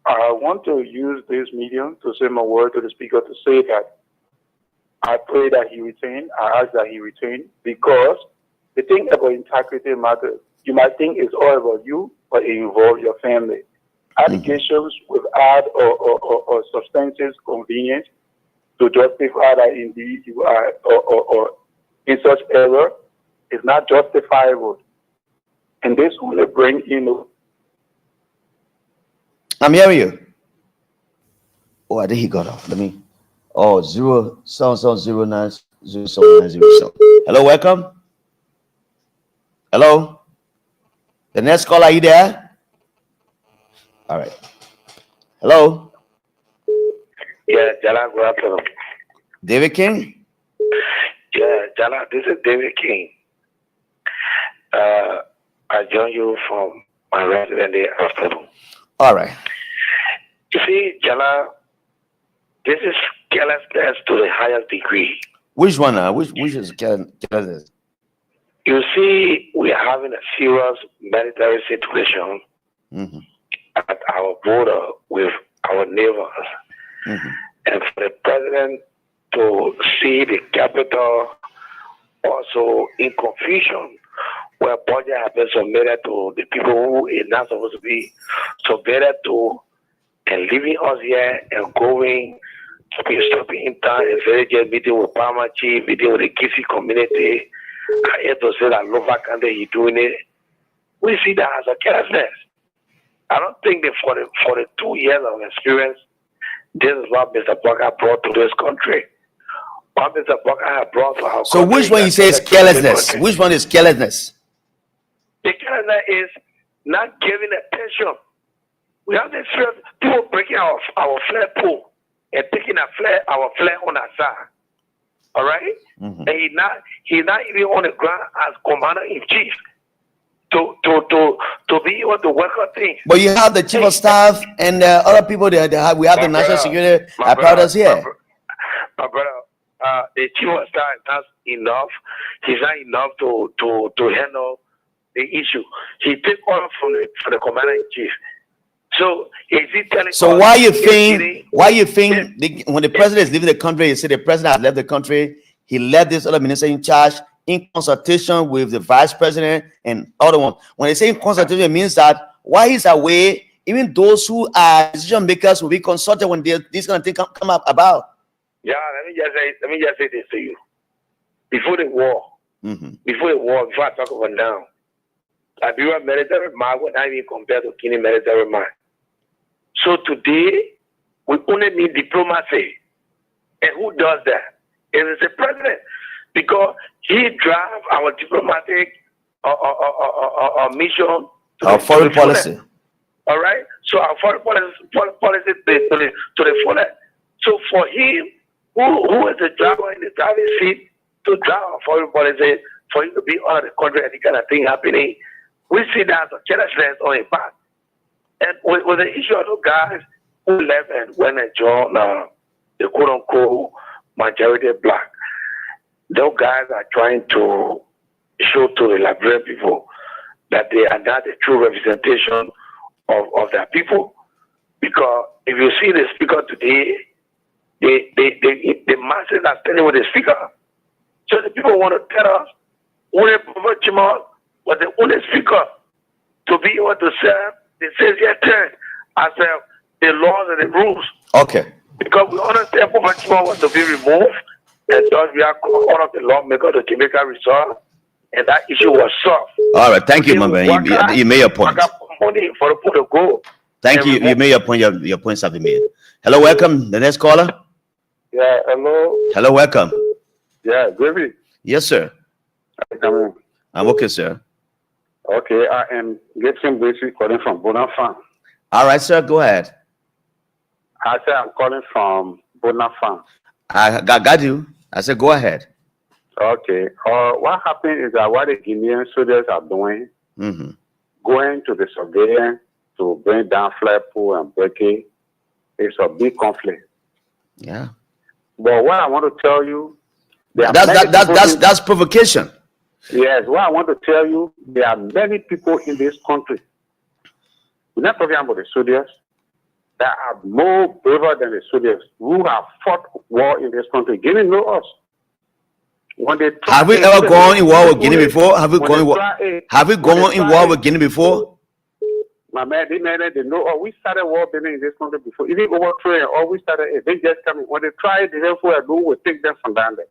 I want to use this medium to say my word to the speaker to say that I pray that he retain, I ask that he retain, because the thing about integrity matters. You might think it's all about you, but it involves your family. Allegations without or substantive convenience to justify that indeed you are or in such error is not justifiable. And this only brings
I'm hearing you. Oh, I think he got off. Let me. Oh, 077090790. Hello, welcome. Hello. The next caller, are you there? All right. Hello.
Yeah, Jala, good afternoon.
David King?
Yeah, Jala, this is David King. I join you from my resident day afternoon.
All right.
You see, Jala, this is carelessness to the highest degree.
Which one? Which is carelessness?
You see, we are having a serious military situation at our border with our neighbors. And for the president to see the capital also in confusion where budget has been submitted to the people who is not supposed to be submitted to, and leaving us here and going to be stopping in town and villages, meeting with Palmer Chief, meeting with the Kissy community. I had to say that Lova Kande is doing it. We see that as a carelessness. I don't think that for the 2 years of experience, this is what Mr. Booker brought to this country. What Mr. Booker has brought to our
So
country.
which one you say is carelessness? Which one is carelessness?
The carelessness is not giving attention. We have this people breaking our flare pool and taking our flare on our side. All right?
Mm-hmm.
And he's not even on the ground as commander in chief to be able to work on things.
But you have the chief of staff and other people that we have the national security apparatus here.
My brother, the chief of staff is not enough. He's not enough to handle the issue. He take order from the commander in chief. So is he telling?
So why you think when the president is leaving the country, you say the president has left the country, he left this other minister in charge in consultation with the vice president and other one. When they say in consultation, it means that while he's away, even those who are decision makers will be consulted when this kind of thing come up about.
Yeah, let me just say this to you. Before the war, before I talk about now, Liberia military mind would not even compare to Guinea military mind. So today, we only need diplomacy. And who does that? It is the president. Because he drives our diplomatic mission.
Our foreign policy.
All right? So our foreign policy to the fullest. So for him, who is the driver in the driving seat to drive our foreign policy, for him to be out of the country and the kind of thing happening, we see that as a carelessness on his part. And with the issue of those guys who left and went and joined the quote-unquote majority black, those guys are trying to show to the Liberian people that they are not the true representation of their people. Because if you see the speaker today, the masses are standing with the speaker. So the people want to tell us, only Prophet Chimal was the only speaker to be able to serve the 6-year term as the laws and the rules.
Okay.
Because we understand Prophet Chimal was to be removed, and thus we are one of the lawmakers of Jamaica Resort, and that issue was solved.
All right, thank you, my man. You made your point.
Money for the people to go.
Thank you. You made your point. Your points have been made. Hello, welcome. The next caller.
Yeah, hello.
Hello, welcome.
Yeah, Gravy.
Yes, sir.
Come in.
I'm okay, sir.
Okay, I am getting basically calling from Bonafan.
All right, sir. Go ahead.
I said I'm calling from Bonafan.
I got you. I said, go ahead.
Okay. What happened is that what the Guinean soldiers are doing, going to the surveillance to bring down flagpole and break it, it's a big conflict.
Yeah.
But what I want to tell you,
that's provocation.
Yes, what I want to tell you, there are many people in this country. We're not talking about the soldiers that are more braver than the soldiers who have fought war in this country. Guinea know us. When they
have we ever gone in war with Guinea before? Have we gone in war with Guinea before?
My man, they know. Oh, we started war building in this country before. Even overthrow, or we started it. They just come in. When they try it, we will take them from down there.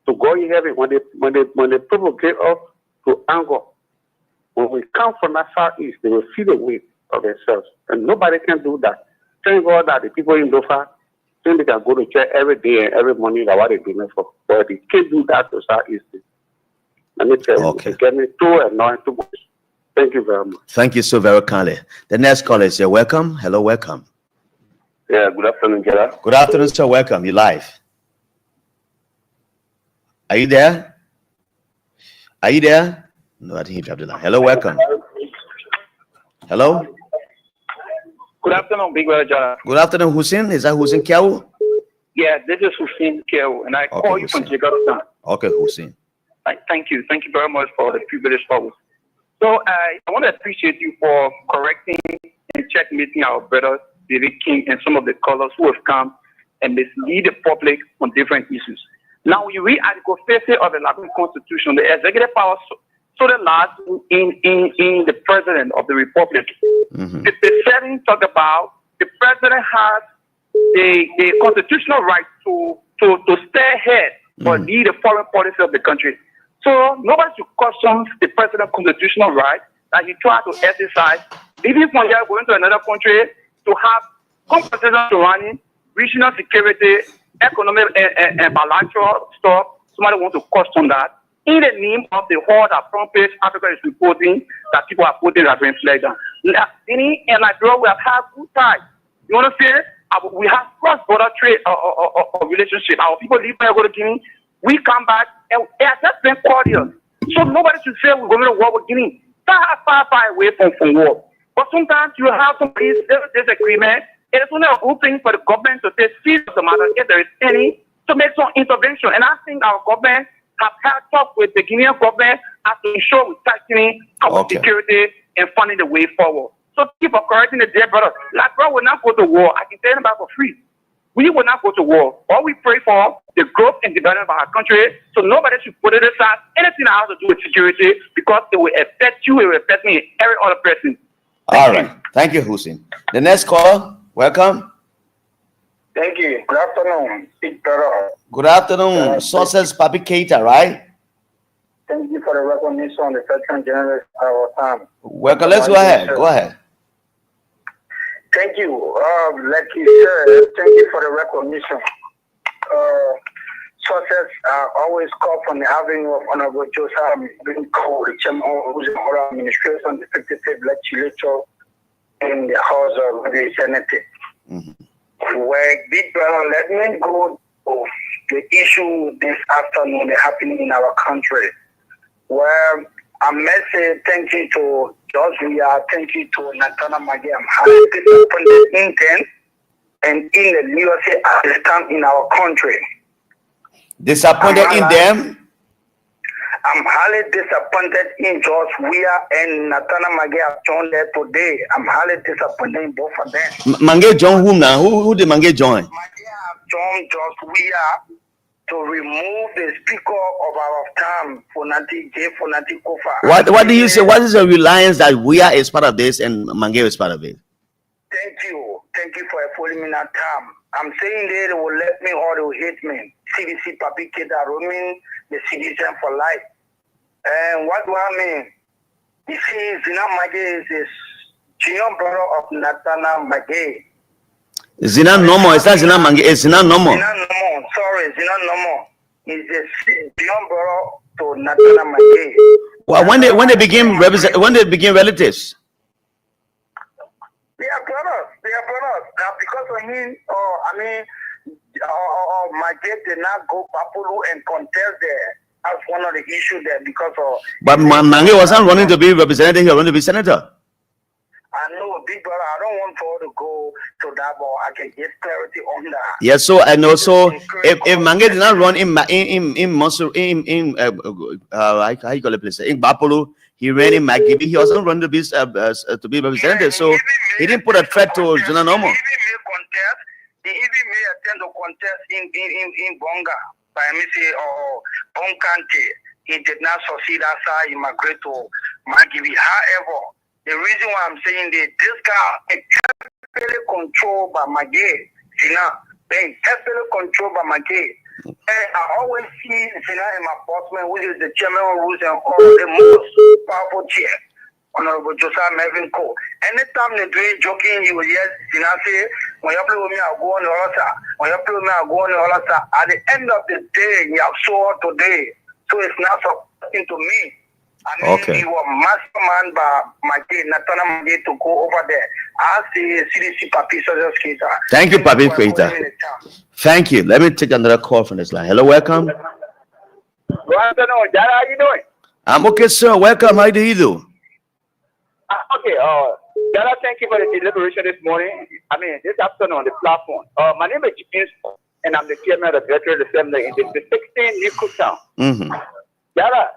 To go in heaven, when they provocate us to anger, when we come from that far east, they will feel the weight of themselves. And nobody can do that. Thank God that the people in Dofa think they can go to church every day and every morning that what they're doing for. But they can't do that to South East. Let me tell you, they get me too annoying too much. Thank you very much.
Thank you so very kindly. The next caller is here. Welcome. Hello, welcome.
Yeah, good afternoon, Gerard.
Good afternoon, sir. Welcome. You're live. Are you there? Are you there? No, I think he dropped the line. Hello, welcome. Hello?
Good afternoon, Big Brother Gerard.
Good afternoon, Hussein. Is that Hussein Kiao?
Yeah, this is Hussein Kiao, and I call you from Jakarta.
Okay, Hussein.
Thank you. Thank you very much for the privilege forward. So I want to appreciate you for correcting and checkmating our brothers, David King, and some of the callers who have come and mislead the public on different issues. Now you read Article 50 of the Liberian Constitution, the executive power solely lies in the president of the republic. The setting talk about the president has the constitutional right to stay ahead or lead the foreign policy of the country. So nobody should question the president's constitutional right that he tried to exercise, leaving from here going to another country to have conversations surrounding regional security, economic and bilateral stuff. Somebody wants to question that in the name of the whole that front page Africa is reporting that people are putting that green flag down. In Liberia, we have had good ties. You understand? We have cross-border trade or relationship. Our people leave here, go to Guinea. We come back and it has just been cordial. So nobody should say we're going to war with Guinea. That's far away from war. But sometimes you have some disagreement. It is only a good thing for the government to take serious the matter if there is any to make some intervention. And I think our government have had talk with the Guinean government as to ensure we're tightening our security and finding the way forward. So keep correcting the dear brother. Liberia will not go to war. I can tell them back for free. We will not go to war. All we pray for the growth and development of our country. So nobody should put it aside anything that has to do with security because it will affect you, it will affect me, and every other person.
All right. Thank you, Hussein. The next caller, welcome.
Thank you. Good afternoon, big brother.
Good afternoon. Sources Papi Keita, right?
Thank you for the recognition on the veteran journalist of our time.
Welcome. Let's go ahead. Go ahead.
Thank you. Like you said, thank you for the recognition. Sources always call from the avenue of Honorable Joseph being called the chairman of the administration, the 55th legislature in the House of Representatives. Well, big brother, let me go to the issue this afternoon happening in our country. Well, I must say thank you to George Weah, thank you to Natana Magi. I'm highly disappointed in them and in the leadership at this time in our country.
Disappointed in them?
I'm highly disappointed in George Weah and Natana Magi have joined there today. I'm highly disappointed in both of them.
Mange join whom now? Who did Mange join?
Magi have joined George Weah to remove the speaker of our time, Fonati J. Fonati Kofa.
What do you say? What is the reliance that Weah is part of this and Mange is part of it?
Thank you. Thank you for following me that time. I'm saying they will let me or they will hate me. CDC Papi Keda roaming the citizen for life. And what do I mean? You see, Zina Mage is a junior brother of Natana Mage.
Zina Nomo, it's not Zina Mange, it's Zina Nomo.
Zina Nomo, sorry, Zina Nomo. Is a junior brother to Natana Mage.
Well, when they begin relatives?
They are brothers. Now because of him, Mage did not go Papulu and contest there. That's one of the issues there because of.
But Mange wasn't running to be representative, he was running to be senator.
I know, big brother, I don't want to go to that, but I can get clarity on that.
Yes, so and also if Mange did not run in how you call it place in Bapolo, he ran in Magibi, he wasn't running to be representative, so he didn't put a threat to Zina Nomo.
He even may attend the contest in Bonga by Missy or Bonkante. He did not succeed as I immigrate to Magibi. However, the reason why I'm saying that this guy is heavily controlled by Mage, Zina, being heavily controlled by Mage. And I always see Zina in my postman, which is the chairman of rules and all the most powerful chair, Honorable Joseph Melvin Cole. Anytime they do joking, he will yes, Zina say, when you play with me, I'll go on the altar. When you play with me, I'll go on the altar. At the end of the day, you have saw today. So it's not something to me. I mean, he was mastermind by Natana Mage to go over there. I see CDC Papi Social Skater.
Thank you, Papi Keita. Thank you. Let me take another call from this line. Hello, welcome.
Good afternoon, Jara. How you doing?
I'm okay, sir. Welcome. How do you do?
Okay, Jara, thank you for the deliberation this morning. This afternoon on the platform. My name is James, and I'm the chairman of the Veterans Assembly in the 16 Niku Town. Jara,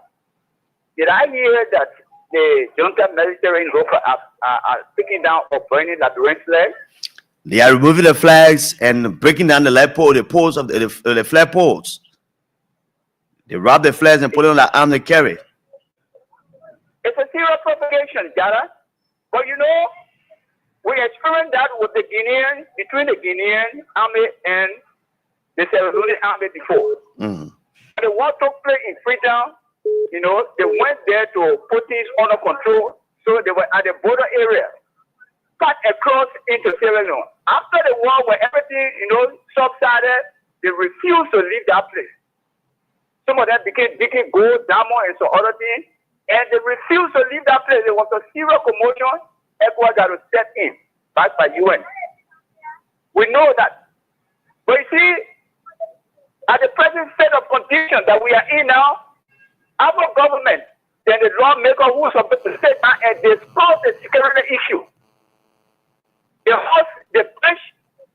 did I hear that the junta military in Rofa are taking down or burning the Liberian flag?
They are removing the flags and breaking down the light pole, the poles of the flag poles. They rob the flags and put it on the arm they carry.
It's a serious propagation, Jara. But you know, we experienced that with the Guinean, between the Guinean army and the Sierra Leone army before.
Mm-hmm.
The war took place in Freetown. You know, they went there to put things under control. So they were at the border area, cut across into Sierra Leone. After the war, when everything, you know, subsided, they refused to leave that place. Some of them became digging gold, diamond, and some other things. And they refused to leave that place. There was a serious commotion. ECOWAS got to step in, backed by UN. We know that. But you see, at the present state of condition that we are in now, our government and the lawmaker who is supposed to sit down and discuss the security issue. The host, the branch,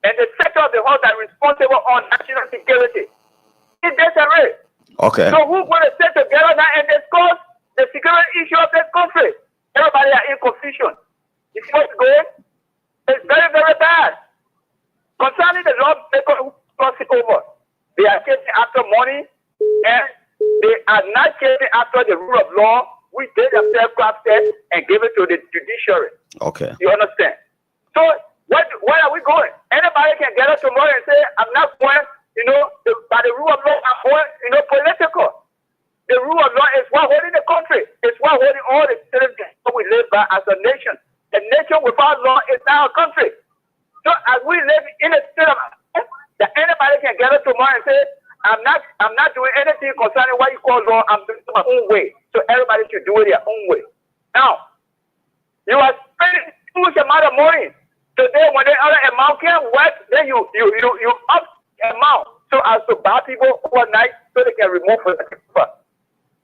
and the sector of the house that are responsible on national security. It's disarray.
Okay.
So who's going to sit together now and discuss the security issue of this country? Everybody are in confusion. You see what's going? It's very, very bad. Concerning the lawmaker who cross it over, they are chasing after money and they are not chasing after the rule of law, which they themselves crafted and gave it to the judiciary.
Okay.
You understand? So where are we going? Anybody can get up tomorrow and say, I'm not going, you know, by the rule of law, I'm going, you know, political. The rule of law is what holding the country. It's what holding all the citizens we live by as a nation. A nation without law is not a country. So as we live in a state of that anybody can get up tomorrow and say, I'm not doing anything concerning what you call law, I'm doing it my own way. So everybody should do it their own way. Now, you are spending huge amount of money. Today when the other amount can't work, then you up amount so as to buy people overnight so they can remove for the people.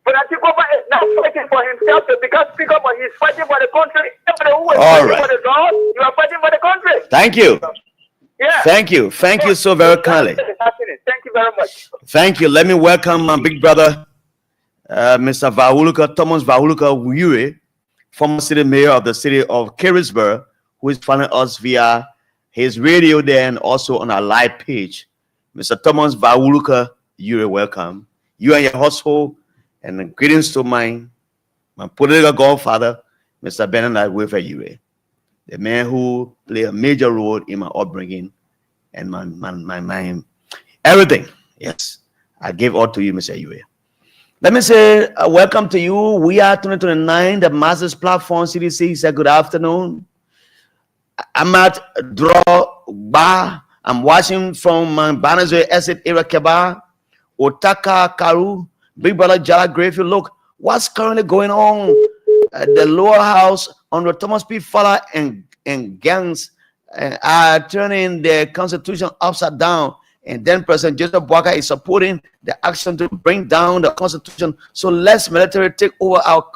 But I think over is not fighting for himself to become speaker, but he's fighting for the country. Everybody who is fighting for the law, you are fighting for the country.
Thank you.
Yeah.
Thank you. Thank you so very kindly.
Thank you very much.
Thank you. Let me welcome my big brother, Mr. Thomas Vahuluka Uyure, former city mayor of the city of Carisburg, who is following us via his radio there and also on our live page. Mr. Thomas Vahuluka Uyure, welcome. You and your household, and greetings to my political godfather, Mr. Bernard Wilfred Uyure, the man who played a major role in my upbringing and my everything. Yes, I give all to you, Mr. Uyure. Let me say welcome to you. We are 2029, the Masters Platform CDC. Say good afternoon. I'm at Drogba. I'm watching from Banazwe Estate area, Keba, Otaka, Karu, Big Brother Jala Grayfield. Look, what's currently going on at the lower house under Thomas P. Fowler and gangs are turning the constitution upside down. And then President Joseph Boakai is supporting the action to bring down the constitution. So let's military take over our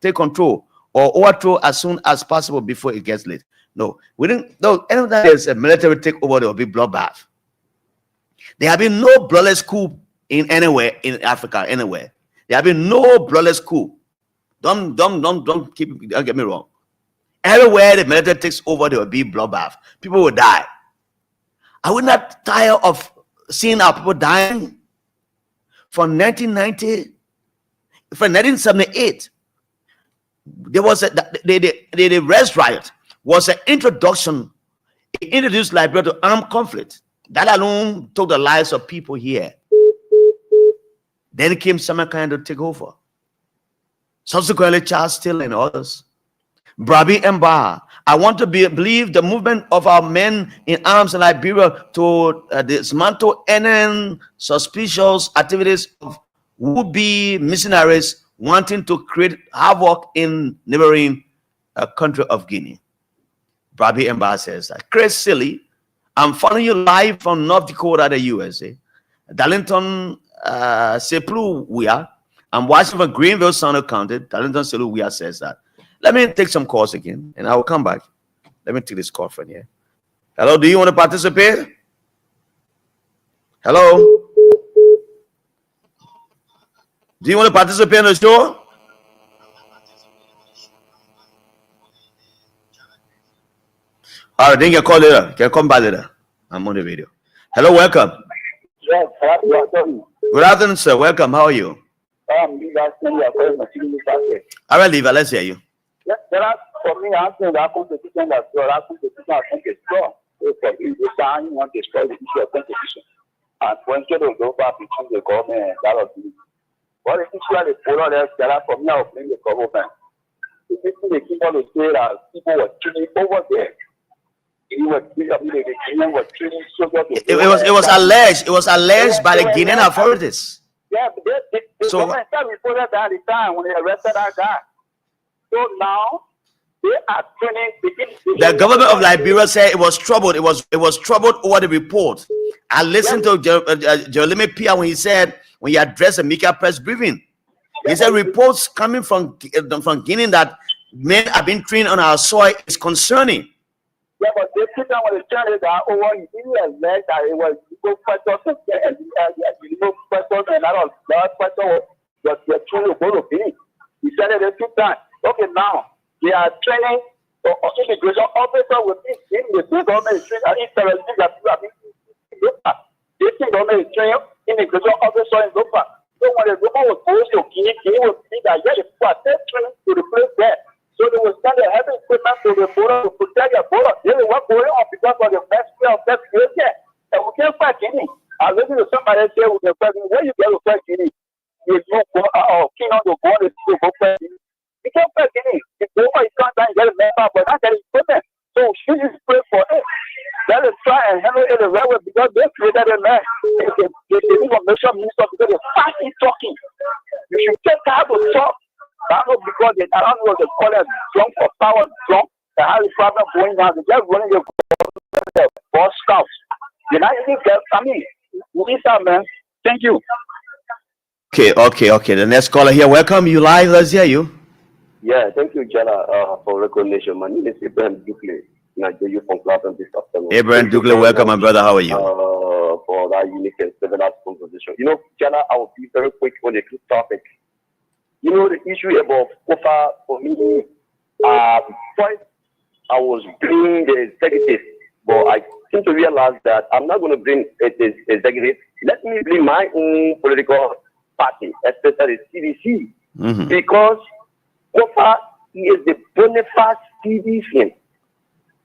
take control or overthrow as soon as possible before it gets late. No, we didn't. No, anytime there's a military takeover, there will be bloodbath. There have been no bloodless coup in anywhere in Africa, anywhere. There have been no bloodless coup. Don't get me wrong. Everywhere the military takes over, there will be bloodbath. People will die. Are we not tired of seeing our people dying? From 1990, from 1978, there was the Rest Riot was an introduction. It introduced Liberia to armed conflict. That alone took the lives of people here. Then came Samarkand to take over. Subsequently, Charles Steele and others. Brabi Mba. I want to believe the movement of our men in arms in Liberia to dismantle any suspicious activities of would-be missionaries wanting to create havoc in neighboring country of Guinea. Brabi Mba says that. Chris Silly, I'm following you live from North Dakota, the USA. Darlington Seplu Wea. I'm watching from Greenville, Sano County. Darlington Seplu Wea says that. Let me take some calls again, and I will come back. Let me take this call from here. Hello, do you want to participate? Hello? Do you want to participate in the show? All right, then you can call later. Can come back later. I'm on the video. Hello, welcome.
Yes,
Good afternoon, sir. Welcome. How are you?
Levi,
All right, Levi, let's hear you.
yes, there are, for me, I think that constitution that I think is strong. So for me, the time you want to destroy the issue of constitution. And when you don't go back between the government, that will be. But if you are the polar, there are for me, I will blame the government. The people they keep on to say that people were killing over there. It
was alleged by the Guinean authorities.
Yeah, but the government reported that at the time when they arrested that guy. So now they are training.
The government of Liberia said it was troubled. It was troubled over the report. I listened to Jeremy Pia when he addressed the Mika press briefing. He said reports coming from Guinea that men have been trained on our soil is concerning.
Yeah, but they put on the channel that over in the leg that it was people questions and that was blood question was the true go to be. He said it a few times. Okay, now they are training immigration officer with in the government training interesting that people have been they think government is training immigration officer in Lopa. So when the government was going to Guinea would see that yeah, the people are training to replace that. So they will send a heavy equipment to the border to protect the border. They will work going on because of the best way of that creation. And we can't fight Guinea. I listen to somebody say we can fight Guinea. Where you get to fight Guinea? You go king on the border to go fight Guinea. You can't fight Guinea. You go over, you can't get a member, but not get equipment. So she just pray for it. Let us try and handle it the right way because they created a man. The information minister because they're fastly talking. You should take time to talk. I don't know because they don't know the color drunk for power drunk. They have a problem going on. They just running the boss scouts. You know, we need that, man. Thank you.
Okay. The next caller here. Welcome you live. Let's hear you.
Yeah, thank you, Jana, for recognition. My name is Abraham Dukley. I get you from Clapham this afternoon.
Abraham Dukley, welcome, my brother. How are you?
For that unique and civilized conversation. You know, Jana, I will be very quick on the two topic. You know, the issue about COFA, for me, first, I was bringing the executive, but I seem to realize that I'm not going to bring the executive. Let me bring my own political party, especially CDC, because COFA is the bona fide citizen.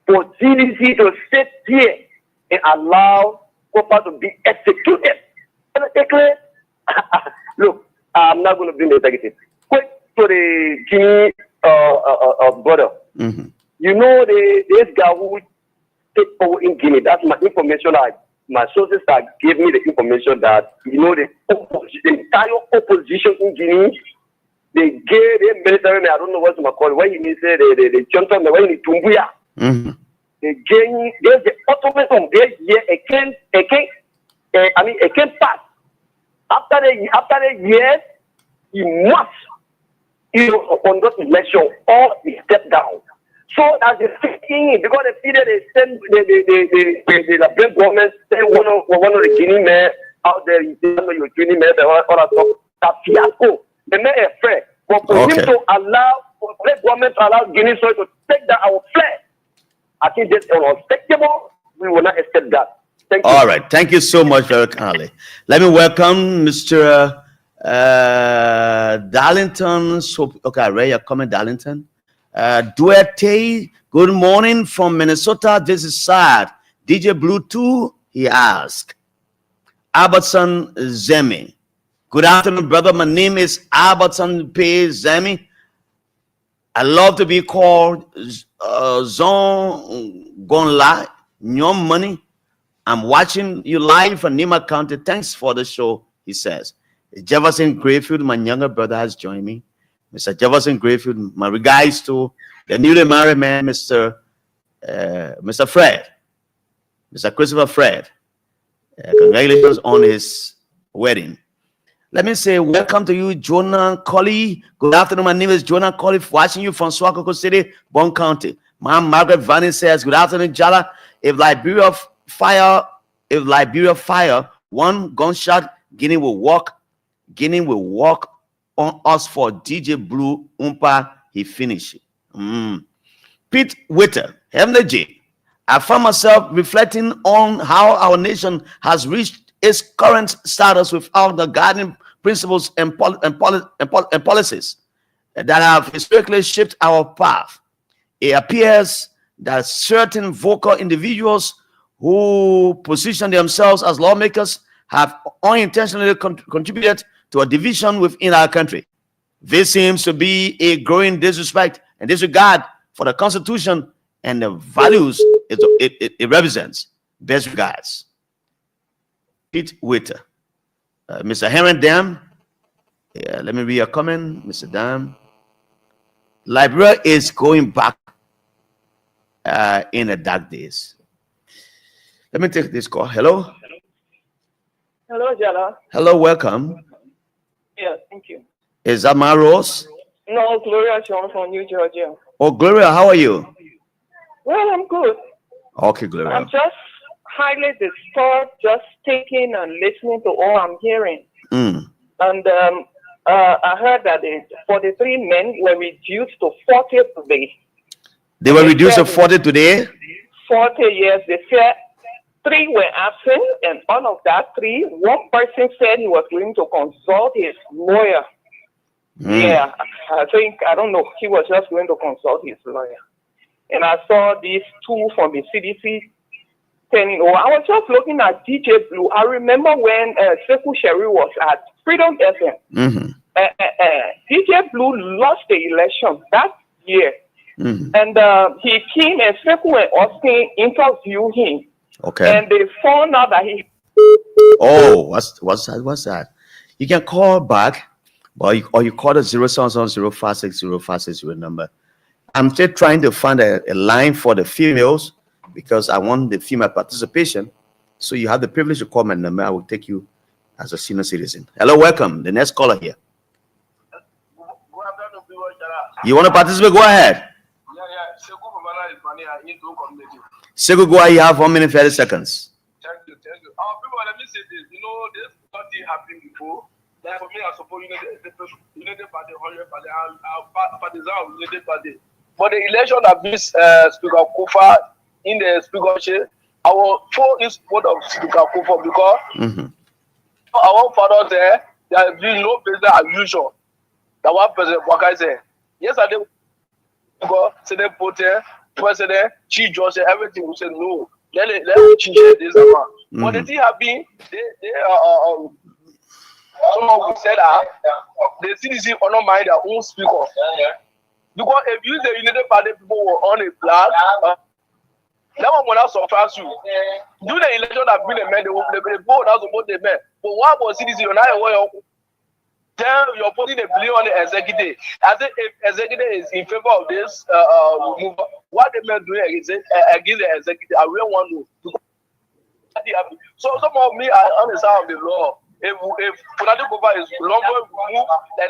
For CDC to sit here and allow COFA to be executed. Look, I'm not going to bring the executive. Quick to the Guinea border. You know, this guy who take over in Guinea, that's my information. My sources that gave me the information that, you know, the entire opposition in Guinea, they gave the military, I don't know what to call it, when he said the Johnson, when he Tumbuya, they gave the automaton here again pass. After the year, he must conduct election or he step down. So as the thing, because the period they send the British government send one of the Guinea men out there, you know your Guinea men, all that stuff, that fiasco. The men are afraid. But for him to allow, for the government to allow Guinea soil to take down our flag, I think that's unacceptable. We will not accept that. Thank you. All
right. Thank you so much, very kindly. Let me welcome Mr. Darlington. So, okay, I read your comment, Darlington. Duerte, good morning from Minnesota. This is sad. DJ Blue 2, he asked. Albertson Zemi. Good afternoon, brother. My name is Albertson P. Zemi. I love to be called Zon Gonla, Nyom Money. I'm watching you live from Nima County. Thanks for the show, he says. Jefferson Grayfield, my younger brother, has joined me. Mr. Jefferson Grayfield, my regards to the newly married man, Mr. Fred, Mr. Christopher Fred. Congratulations on his wedding. Let me say welcome to you, Jonah Colley. Good afternoon. My name is Jonah Colley, watching you from Swakoko City, Bon County. Mom Margaret Vanny says, good afternoon, Jala. If Liberia fire one gunshot, Guinea will walk on us for DJ Blue Umpa. He finished. Pete Witter, Heavenly J. I found myself reflecting on how our nation has reached its current status without the guiding principles and policies that have historically shaped our path. It appears that certain vocal individuals who position themselves as lawmakers have unintentionally contributed to a division within our country. This seems to be a growing disrespect and disregard for the Constitution and the values it represents. Best regards. Pete Witter. Mr. Henry Dam. Yeah, let me read a comment, Mr. Dam. Liberia is going back in the dark days. Let me take this call. Hello.
Hello, Jala.
Hello, welcome.
Yeah, thank you.
Is that my Rose?
No, Gloria Sean from New Georgia.
Oh, Gloria, how are you?
Well, I'm good.
Okay, Gloria.
I'm just highly disturbed, just taking and listening to all I'm hearing. And I heard that 43 men were reduced to 40 today.
They were reduced to 40 today?
40 years. They said 3 were absent, and out of that 3, one person said he was going to consult his lawyer. Yeah, I don't know, he was just going to consult his lawyer. And I saw these 2 from the CDC turning over. I was just looking at DJ Blue. I remember when Sekou Sherry was at Freedom FM. DJ Blue lost the election that year. And he came and Sekou and Austin interviewed him.
Okay.
And they found out that he...
Oh, what's that? You can call back, or you call the 070-560-560 number. I'm still trying to find a line for the females because I want the female participation. So you have the privilege to call my number. I will take you as a senior citizen. Hello, welcome. The next caller here. You want to participate? Go ahead. Sekou, go ahead. You have 1 minute, 30 seconds.
Thank you. People, let me say this. You know, this thing happened before. Like for me, I suppose United Party, 100 Party, and partisan United Party. But the election of this Speaker Kufa in the speakership, I will full in support of Speaker Kufa because our father there has been no president as usual. That one President Waka said. Yesterday, because the President, Chief Judge, everything, we said no. Let me change this one. But the thing have been, someone will say that the CDC will not mind their own speaker. Because if you the United Party people were on a flag, that one will not surprise you. Do the election that been a man, they vote not support the man. But what was CDC? Then you're putting a blame on the executive. I think if executive is in favor of this move, what the men doing against the executive, I really want to. So some of me are on the side of the law. If Funadi Kufa is longer move than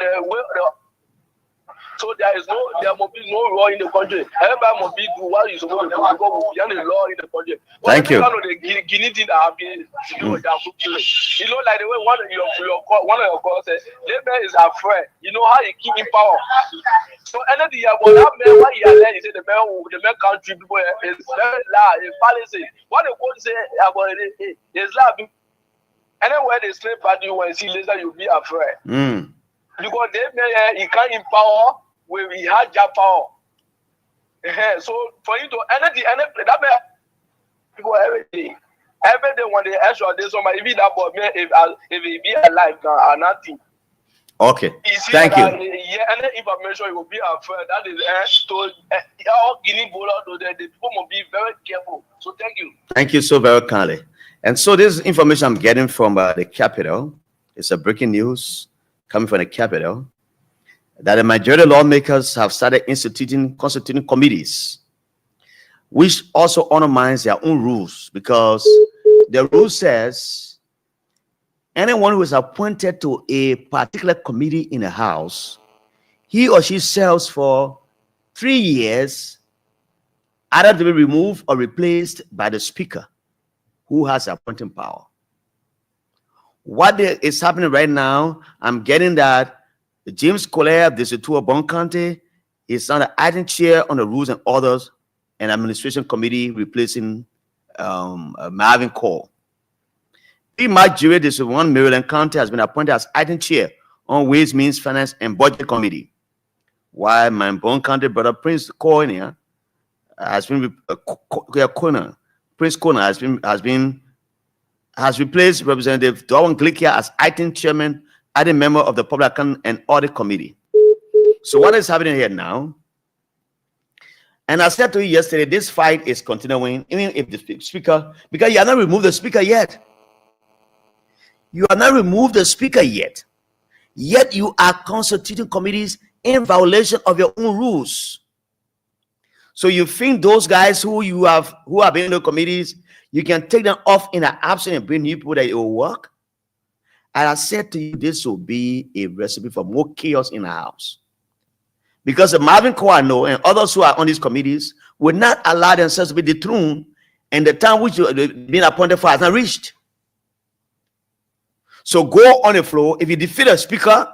so there must be no law in the country. Everybody must be do what you're supposed to do because we have the law in the country.
Thank you.
The guinea thing that have been to do with that. You know, like the way one of your calls said, Labour is afraid. You know how he keep in power. So anything about that man, what he has said, he said the man country people is very loud, it's policy. What the court say about it is loud. Anywhere they slave party when you see later you'll be afraid. Because they he can't empower where he had job power. So for you to anything that man people everything when they extra they somebody even that boy if he be alive now or nothing.
Okay. Thank you.
Any information you will be afraid that is all Guinea Bola the people must be very careful. So thank you.
Thank you so very kindly. And so this information I'm getting from the capital, it's a breaking news coming from the capital, that the majority lawmakers have started constituting committees, which also undermines their own rules because the rule says anyone who is appointed to a particular committee in the House, he or she serves for 3 years, either to be removed or replaced by the Speaker, who has appointing power. What is happening right now, I'm getting that James Collier of District 2 of Bon County is on the acting chair on the Rules and Orders and Administration Committee, replacing Marvin Cole. P. Mark Jure, this one Maryland County, has been appointed as acting chair on Ways, Means, Finance, and Budget Committee. While my own county brother Prince Corner has been Prince Corner has replaced Representative Darwin Glicker as acting chairman, acting member of the Public Account and Audit Committee. So what is happening here now? And I said to you yesterday, this fight is continuing, even if the speaker, because you have not removed the speaker yet. You have not removed the speaker yet. Yet you are constituting committees in violation of your own rules. So you think those guys who have been in the committees, you can take them off in an absence and bring new people that it will work? And I said to you, this will be a recipe for more chaos in the house. Because the Marvin Kowano and others who are on these committees will not allow themselves to be dethroned, and the time which you've been appointed for has not reached. So go on the floor. If you defeat a speaker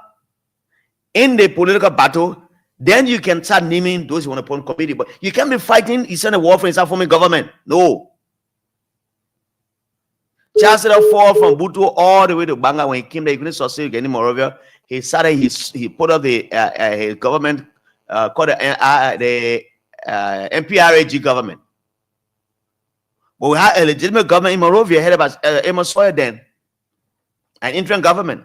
in the political battle, then you can start naming those who want to appoint committee. But you can't be fighting, you send a war for and start forming government. No. Chancellor Ford from Butu all the way to Banga, when he came there, he couldn't succeed in Morovia. He started he put up the his government called the MPRAG government. But we had a legitimate government in Morovia headed by Amos Sawyer then, an interim government.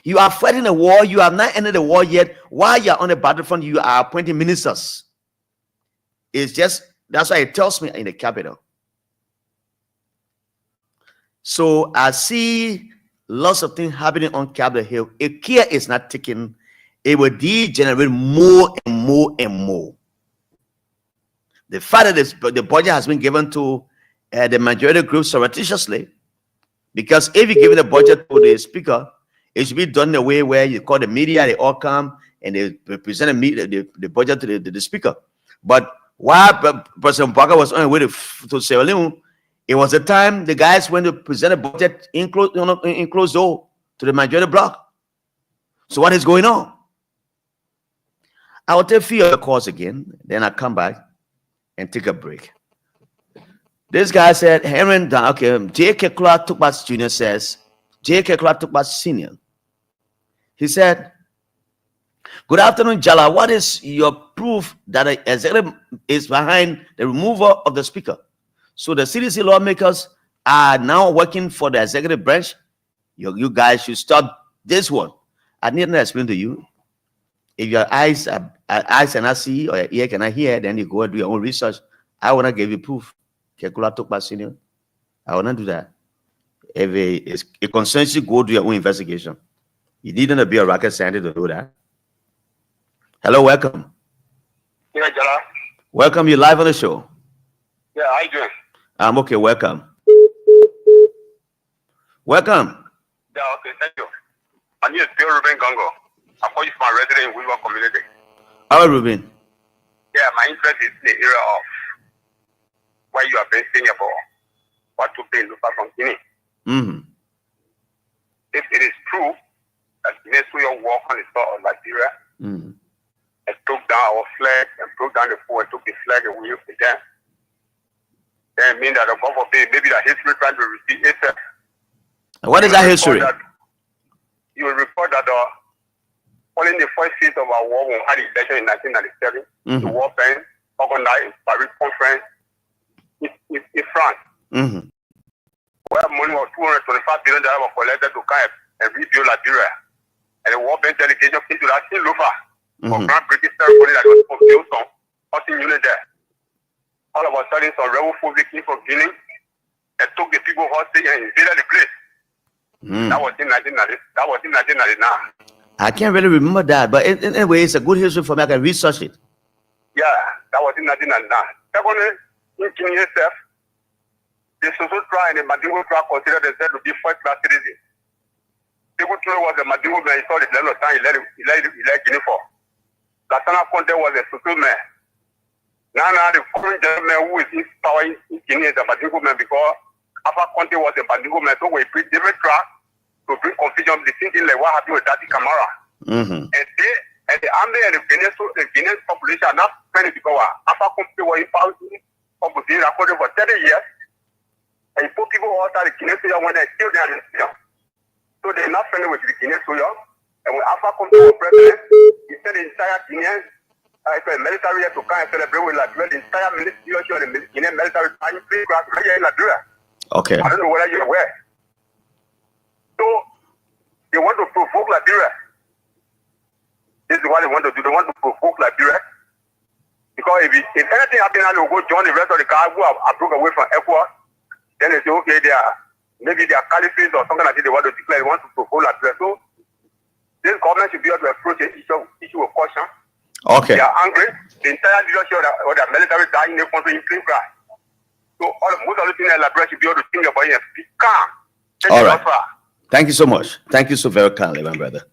You are fighting a war. You have not ended the war yet. While you are on the battlefront, you are appointing ministers. It's just, that's why it tells me in the capital. So I see lots of things happening on Capitol Hill. If care is not taken, it will degenerate more and more and more. The fact that the budget has been given to the majority group surreptitiously, because if you give the budget to the speaker, it should be done in a way where you call the media, they all come and they present the budget to the speaker. But while President Parker was on the way to Sierra Leone, it was the time the guys went to present a budget in closed door to the majority bloc. So what is going on? I will take a few other calls again, then I'll come back and take a break. This guy said, J.K. Clark Tukbas Jr. says, J.K. Clark Tukbas Sr. He said, good afternoon, Jala. What is your proof that the executive is behind the removal of the speaker? So the CDC lawmakers are now working for the executive branch. You guys should stop this one. I need to explain to you. If your eyes cannot see or your ear cannot hear, then you go and do your own research. I want to give you proof. Kekula Tokpa Senior. I will not do that. If it concerns you, go do your own investigation. You needn't be a rocket scientist to do that. Hello, welcome.
Yeah, Jala.
Welcome, you live on the show.
Yeah, how you doing?
I'm okay, welcome. Welcome.
Yeah, okay, thank you. My name is Bill Ruben Gongo. I call you from my resident in Weaver community.
How Ruben?
Yeah, my interest is in the area of where you are based in about what to pay look from Guinea.
Mm-hmm.
If it is true that Guinea Swiss walk on the soil of Liberia and took down our flag and broke down the fort and took the flag and we used it there, then it means that the government maybe that history trying to repeat itself.
What is that history?
You will report that following the first phase of our war, when we had the election in 1997, the war band organized Paris conference in France. Where money was $225 billion was collected to come and rebuild Liberia. And the war band delegation came to that same Lufa for grand British ceremony that was fulfilled some 14 units there. All of a sudden, some rebel folks came from Guinea and took the people hostage and invaded the place. That was in 1990. That was in 1999.
I can't really remember that, but anyway, it's a good history for me. I can research it.
Yeah, that was in 1999. Secondly, in Guinea itself, the Soso tribe and the Mandingo tribe considered themselves to be first-class citizens. People told was the Mandingo man, he saw the level of time he let Guinea for. Latana Conte was a Soso man. Now the current gentleman who is in power in Guinea is a Mandingo man because Alpha Conte was a Mandingo man, so we bring different tracks to bring confusion between things like what happened with Daddy Camara. And the army and the Guinean population are not friendly because Alpha Conte was in power for 30 years. And you put people outside the Guinea soldier when they kill them. So they're not friendly with the Guinea soldier. And when Alpha comes to the president, he said the entire Guinean military to come and celebrate with Liberia. The entire military of the Guinean military time right here in Liberia.
Okay.
I don't know whether you're aware. So they want to provoke Liberia. This is what they want to do. They want to provoke Liberia. Because if anything happens, they will go join the rest of the guys who are broke away from ECOWAS. Then they say, okay, maybe they are caliphates or something like that. They want to declare, they want to provoke Liberia. So this government should be able to approach the issue with caution.
Okay.
They are angry. The entire leadership of the military dying in the country in plain cry. So most of the things that Liberia should be able to think about it and be calm.
All right. Thank you so much. Thank you so very kindly, my brother.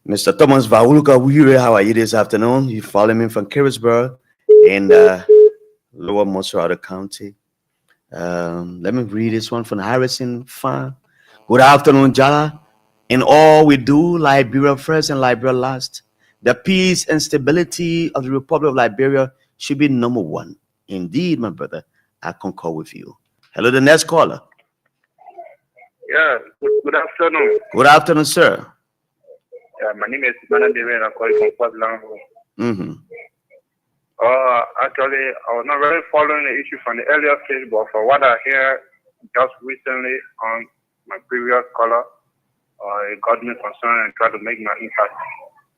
Mr. Thomas Vauluka Wire, how are you this afternoon? You follow me from Carisburg in Lower Montserrat County. Let me read this one from Harrison Fan. Good afternoon, Jala. In all we do, Liberia first and Liberia last. The peace and stability of the Republic of Liberia should be number one. Indeed, my brother, I concur with you. Hello, the next caller.
Yeah, good afternoon.
Good afternoon, sir.
Yeah, my name is Bernard David, and I'm calling from Portland. Actually, I was not really following the issue from the earlier stage, but for what I hear just recently on my previous caller, it got me concerned and tried to make my impact.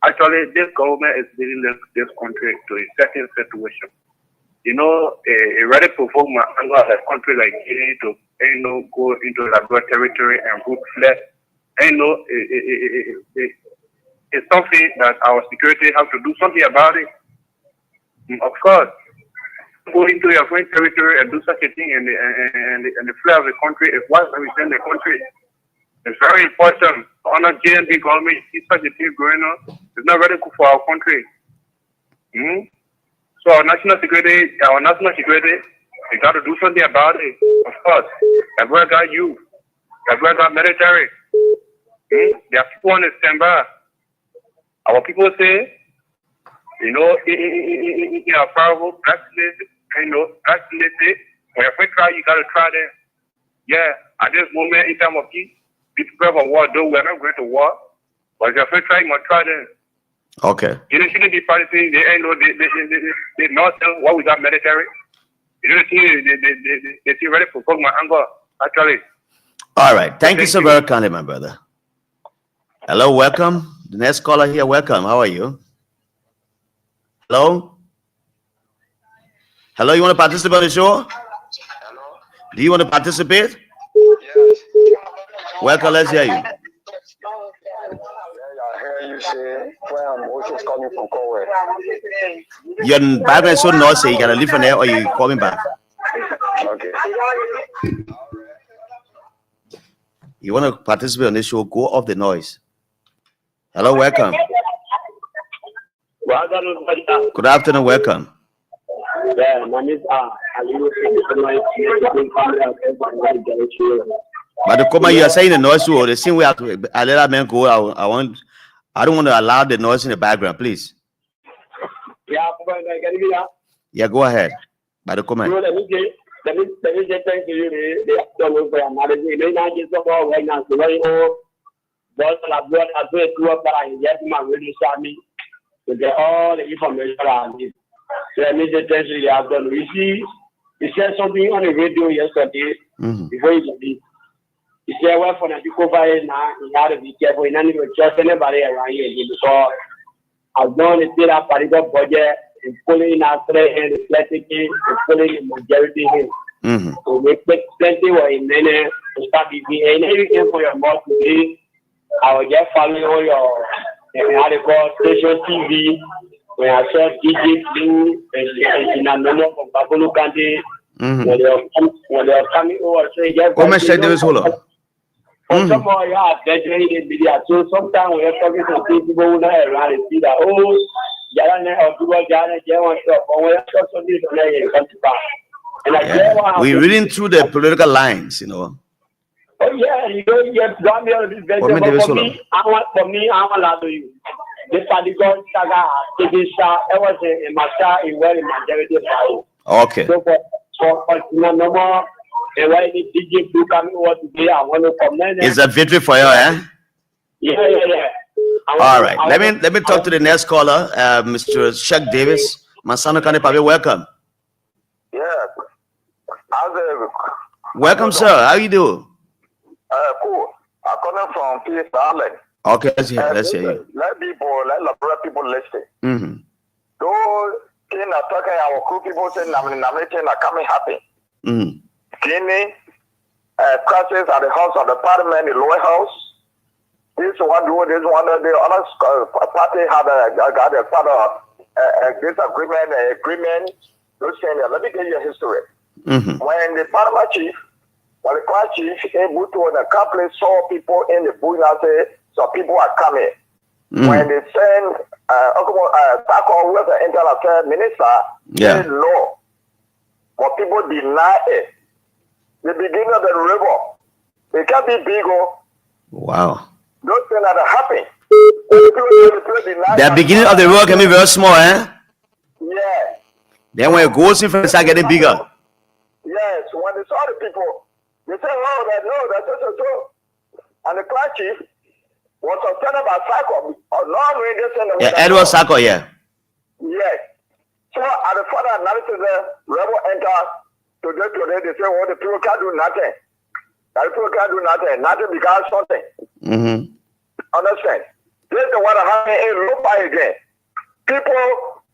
Actually, this government is leading this country to a certain situation. You know, it really provoked my anger as a country like Guinea to go into Liberia territory and root flesh. It's something that our security have to do something about it. Of course, go into your foreign territory and do such a thing, and the flag of the country is what represents the country. It's very important. On a GNP government, see such a thing going on. It's not very good for our country. So our national security, we got to do something about it. Of course, Liberia got you. Liberia got military. There are people on the standby. Our people say, you know, in our powerful practice, when you're free try, you got to try them. Yeah, at this moment, in time of peace, people prepare for war, though we're not going to war. But if you're free try, you must try them.
Okay.
You don't see the party, they not tell what we got military. You don't see, they see ready to provoke my anger, actually.
All right. Thank you so very kindly, my brother. Hello, welcome. The next caller here, welcome. How are you? Hello? Hello, you want to participate on the show?
Hello?
Do you want to participate?
Yes.
Welcome, let's hear you.
I hear you say, where I'm also coming from Conway.
Your background is so noisy, you got to leave from there or you call me back.
Okay.
You want to participate on this show, go off the noise. Hello, welcome. Good afternoon, welcome.
Yeah, my name is
But the comment you are saying the noise too, the same way I let that man go. I don't want to allow the noise in the background, please. Yeah, go ahead. By the comment.
Let me say thank you. They have done for managing. They not just about right now. So but I brought a bit to up, but I get my radio me to get all the information I need. So let me say thank you. They have done. You said something on the radio yesterday. Before you leave. He said, well, for the people now, you have to be careful. You don't need to trust anybody around here because I've done the state of political budget and pulling out and reflecting and pulling the majority in. So we put plenty of in there to start giving anything for your mouth today. I will just follow all your how they call station TV. When I saw DJ Blue and in a number from Babulu County, when they are coming over, so just
come and check this hold on.
Somebody has designated media. So sometimes we are talking to people who know around and see that, oh,
we're reading through the political lines, you know.
Oh, yeah, you know, you have got me on this venture. For me, I want to you. This particular saga, it was a master in very majority.
Okay.
So for no more. And why the DJ Blue coming over today, I want to comment.
It's a victory for you, eh?
Yeah.
All right. Let me talk to the next caller, Mr. Chuck Davis. Masano Kanepabe, welcome.
Yeah.
Welcome, sir. How you doing?
Cool. I'm calling from Peace Island.
Okay, let's hear you.
Let Liberia people listen.
Mm-hmm.
Those things are talking, our crew people say, nominating are coming happen.
Mm-hmm.
Guinea, crisis at the House of the Parliament, the lower house. This one do this one. The other party had got a part of disagreement, agreement. Those things. Let me give you a history.
Mm-hmm.
When the Parliament chief, when the class chief able to accomplish saw people in the bush and say, so people are coming.
Mm-hmm.
When they send Taco, who was the internal affairs minister, said no. But people deny it. The beginning of the river, it can't be big.
Wow.
Those things that are happening.
The beginning of the road can be very small, eh?
Yeah.
Then when it goes in, it start getting bigger.
Yes. When they saw the people, they said, that's so. And the class chief was suspended by Sako.
Edward Sako, yeah.
Yes. So at the further analysis, the rebel enter today, they say, the people can't do nothing. The people can't do nothing. Nothing becomes something.
Mm-hmm.
Understand? This is what happened in Lupa again. People,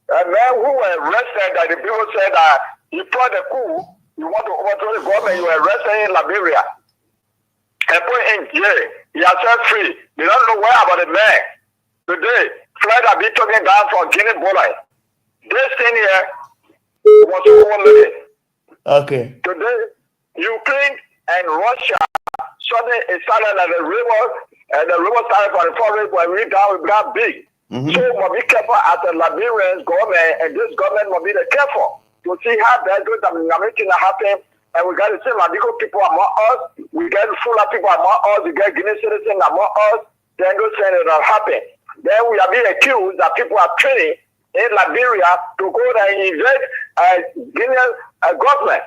men who were arrested, that the people said that you brought the coup, you want to overthrow the government, you were arrested in Liberia. And put in jail. He has set free. They don't know where about the man. Today, flight have been taken down from Guinea-Bissau. This thing here was overloaded.
Okay.
Today, Ukraine and Russia suddenly it started at the river, and the river started from the forest when we down, we got big.
Mm-hmm.
So we must be careful as the Liberian government, and this government must be careful to see how that good nothing happen. And we got the same Madigo people among us, we get full of people among us, we get Guinea citizens among us, then those things that happen. Then we are being accused that people are training in Liberia to go there and invade Guinean government.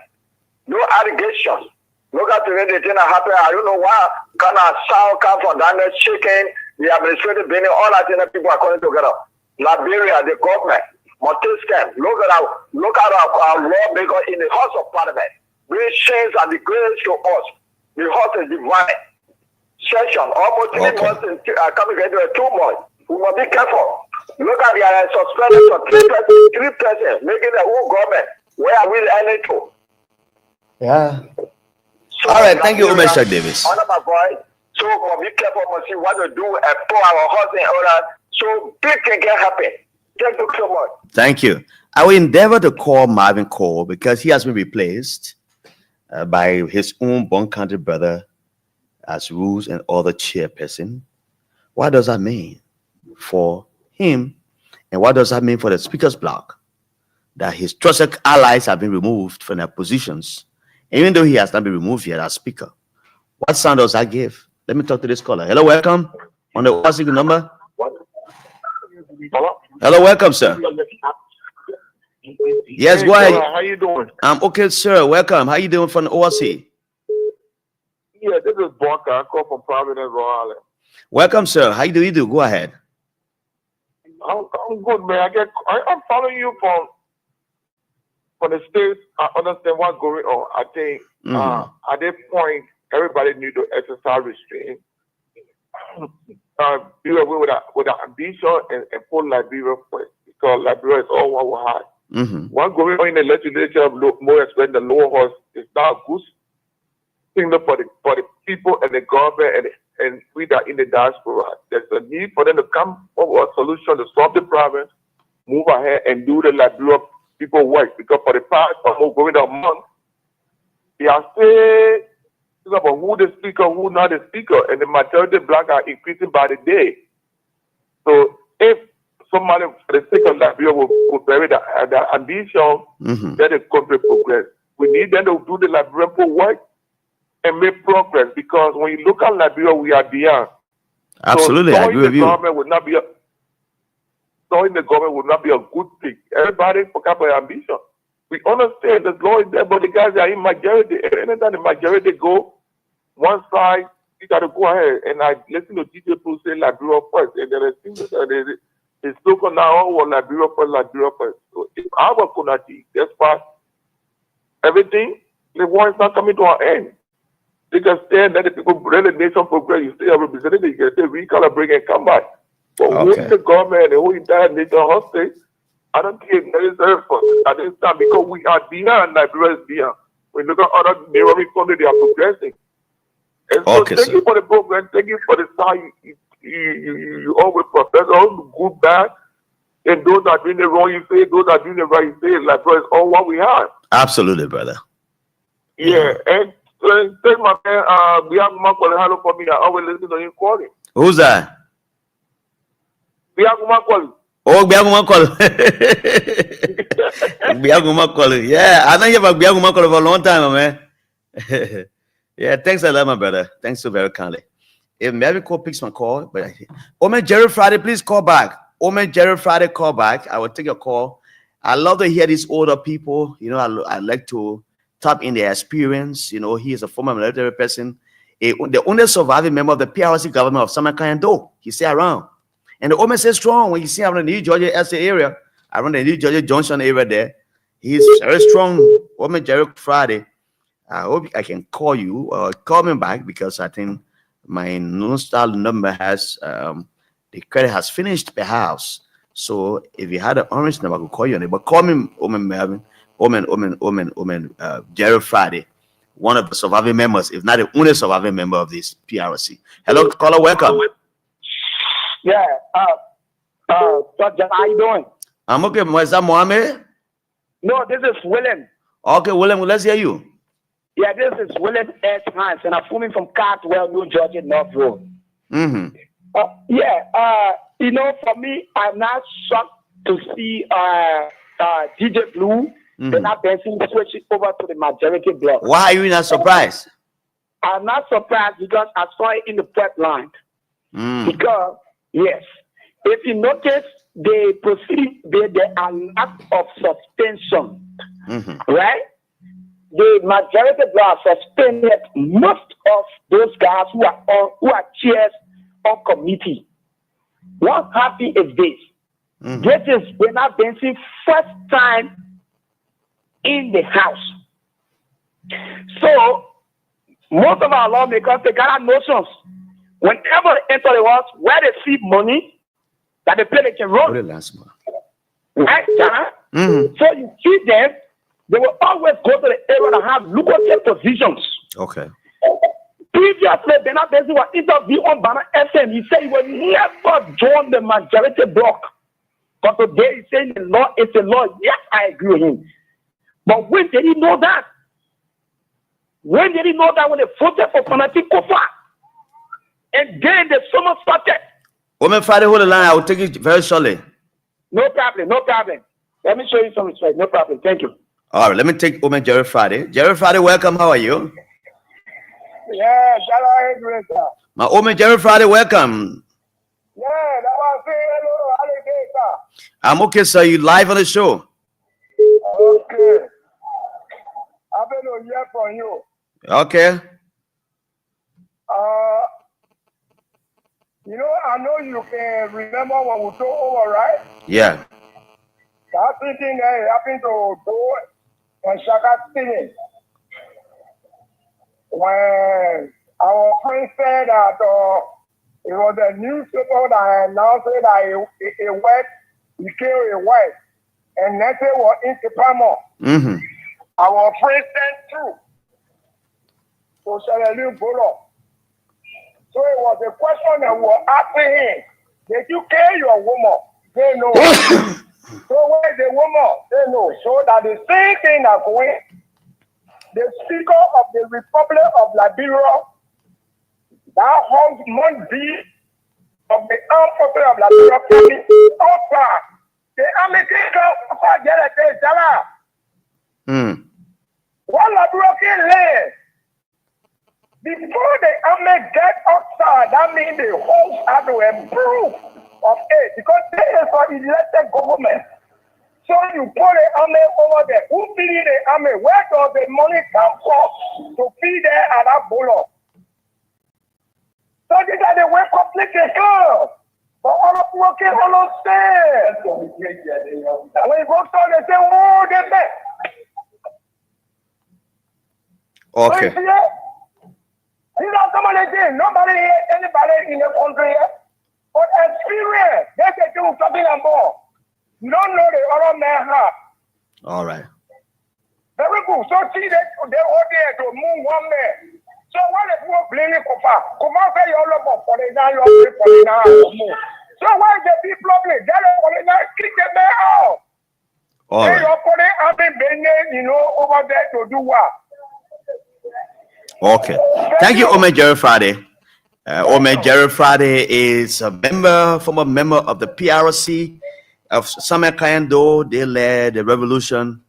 No allegations. Look at the way the thing that happened. I don't know why kind of sound come from down there shaking, the administrative building, all that thing that people are coming together. Liberia, the government, must take steps. Look at our lawmaker in the House of Parliament. These chains are the greatest to us. The House is divine. Session, almost 3 months coming into 2 months. We must be careful. Look at the suspended for 3 persons, making the whole government. Where are we ending to?
Yeah. So all right, thank you, Mr. Davis.
Honor my voice. So we must be careful, must see what to do and pour our hearts in order so big things can happen. Thank you so much.
Thank you. I will endeavor to call Marvin Cole because he has been replaced by his own born country brother as rules and other chairperson. What does that mean for him? And what does that mean for the speaker's block? That his trusted allies have been removed from their positions, even though he has not been removed yet as speaker. What sound does that give? Let me talk to this caller. Hello, welcome. On the WhatsApp number. Hello, welcome, sir. Yes, go ahead.
How you doing?
I'm okay, sir. Welcome. How you doing from the ORC?
Yeah, this is Bonka. I call from Providence, Rhode Island.
Welcome, sir. How do you do? Go ahead.
I'm good, man. I'm following you from the States. I understand what's going on. I think at this point, everybody needs to exercise restraint. Be away with our ambition and put Liberia first, because Liberia is all what we have. What's going on in the legislature, more especially the lower house, is not good thing for the people and the government and we that in the diaspora. There's a need for them to come up with a solution to solve the problem, move ahead and do the Liberia people work. Because for the past almost going a month, they are still about who the speaker, who not the speaker, and the majority of black are increasing by the day. So if somebody for the sake of Liberia will bury the ambition, then the country progress. We need them to do the Liberian work and make progress, because when you look at Liberia, we are beyond.
Absolutely,
so
I agree with you.
Joining the government would not be a good thing. Everybody forgot about ambition. We understand the law is there, but the guys are in majority. Anytime the majority go one side, you got to go ahead. And I listen to DJ Pooh say Liberia first, and then I think that it's local now or Liberia first. So if our community, that's why everything, the war is not coming to an end. They can stand that the people really make some progress. You stay a representative, you can say recalibrate and come back. But holding the government and holding that nation hostage, I don't think it's necessary for at this time because we are behind Liberia is behind. When you look at other neighboring countries, they are progressing. And so thank you for the program, thank you for the time you always profess all the good, bad, and those that are doing the wrong, you say, those that are doing the right, you say, Liberia is all what we have.
Absolutely, brother.
Yeah, and thank my man, we have Marco Hello for me. I always listen to him calling.
Who's that?
We have Marco.
Oh, Biaguma Biaguma. Yeah, I know you have Biaguma for a long time, man. Yeah, thanks a lot, my brother. Thanks so very kindly. If maybe call picks my call, but Omen Jerry Friday, please call back. Omen Jerry Friday, call back. I will take your call. I love to hear these older people. You know, I like to tap in their experience. You know, he is a former military person, the only surviving member of the PRC government of Samarkand. He's still around. And the Omen says strong when you see him in the New Georgia SA area, around the New Georgia Junction area there. He's very strong. Omen Jerry Friday. I hope I can call you or call me back because I think my non-style number has the credit has finished perhaps. So if you had an orange number, I could call you on it. But call me Omen Jerry Friday, one of the surviving members, if not the only surviving member of this PRC. Hello, caller, welcome.
Yeah, so John, how you doing?
I'm okay. Is that Mohammed?
No, this is William.
Okay, William, let's hear you.
Yeah, this is William S. Hans, and I'm filming from Cartwell, New Georgia, North Road.
Mm-hmm.
You know, for me, I'm not shocked to see DJ Blue and not Benson switching over to the majority block.
Why are you not surprised?
I'm not surprised because I saw it in the prep line. Because, yes, if you notice, the proceeding, there are lots of suspension, right? The majority block suspended most of those guys who are chairs on committee. What happened is this. This is Bernard Benson's first time in the House. So, most of our lawmakers, they got notions. Whenever they enter the House, where they see money, that they pay, they can run. Right, Jana? So you see them, they will always go to the area that have lucrative positions.
Okay.
Previously, Bernard Benson was interviewed on Banner FM. He said he will never join the majority bloc. But today he's saying the law is the law. Yes, I agree with him. But when did he know that? When did he know that when they voted for Fanatic Kofa? And then the summer started.
Woman Friday, hold the line. I will take it very shortly.
No problem, no problem. Let me show you some respect. No problem. Thank you.
All right, let me take Woman Jerry Friday. Jerry Friday, welcome. How are you?
Yeah, sir.
My Woman Jerry Friday, welcome.
Yeah, that was hello, sir.
I'm okay, sir. You live on the show.
Okay. I've been here for you.
Okay.
You know, I know you can remember when we took over, right?
Yeah.
That thinking that happened to go and Shaka City. When our friend said that it was a newspaper that announced that a wet, he killed a wife, and nothing was in the Pamo. Our friend sent through. So Shalelu Bolo. So it was a question that we were asking him, did you kill your woman? They know. So where's the woman? They know. So that the same thing that going, the Speaker of the Republic of Liberia, that holds Monday of the armed forces of Liberia, offer the American offer get a day, what Liberia land? Before the army get outside, that means the homes have to improve of it because they is for elected government. So you put the army over there. Who feeding the army? Where does the money come from to feed there at that bolo? So these are the way complicated. But all of working all of stairs. When you go to they say, oh, they say.
Okay.
So these are some of the things. Nobody here, anybody in the country here. But experience, that's the thing we're talking about. You don't know the other man's heart.
All right.
Very good. So see that they all there to move one man. So what if we're blaming Kofa? Kofa say you're all for the now, you're for the now. So why is the people blaming? They're for the now, kick the man out.
All right.
You're for the army, you know, over there to do what?
Okay. Thank you, Omer Jerry Friday. Omer Jerry Friday is a former member of the PRC of Samuel Kayando. They led the revolution.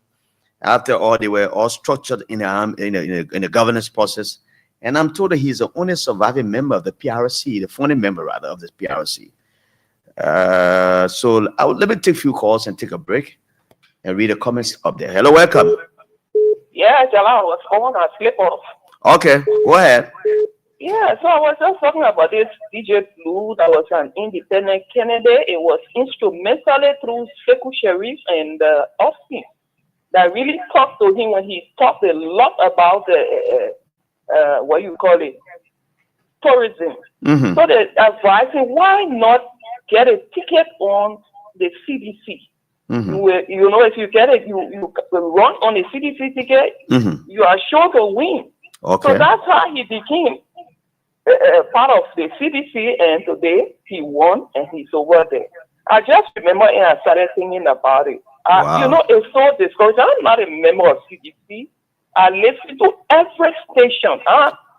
After all, they were all structured in the governance process. And I'm told that he's the only surviving member of the PRC, the founding member rather of the PRC. So let me take a few calls and take a break and read the comments up there. Hello, welcome.
Yeah, Jalal, what's going on? Slip off.
Okay, go ahead.
Yeah, so I was just talking about this DJ Blue that was an independent candidate. It was instrumentally through Sekou Sharif and Austin that really talked to him when he talked a lot about the, what you call it, tourism.
Mm-hmm.
So they advised him, why not get a ticket on the CDC?
Mm-hmm.
You know, if you get it, you run on a CDC ticket,
mm-hmm.
you are sure to win.
Okay.
So that's how he became part of the CDC, and today he won and he's over there. I just remember and I started thinking about it.
Wow.
You know, it's so discouraging. I'm not a member of CDC. I listen to every station.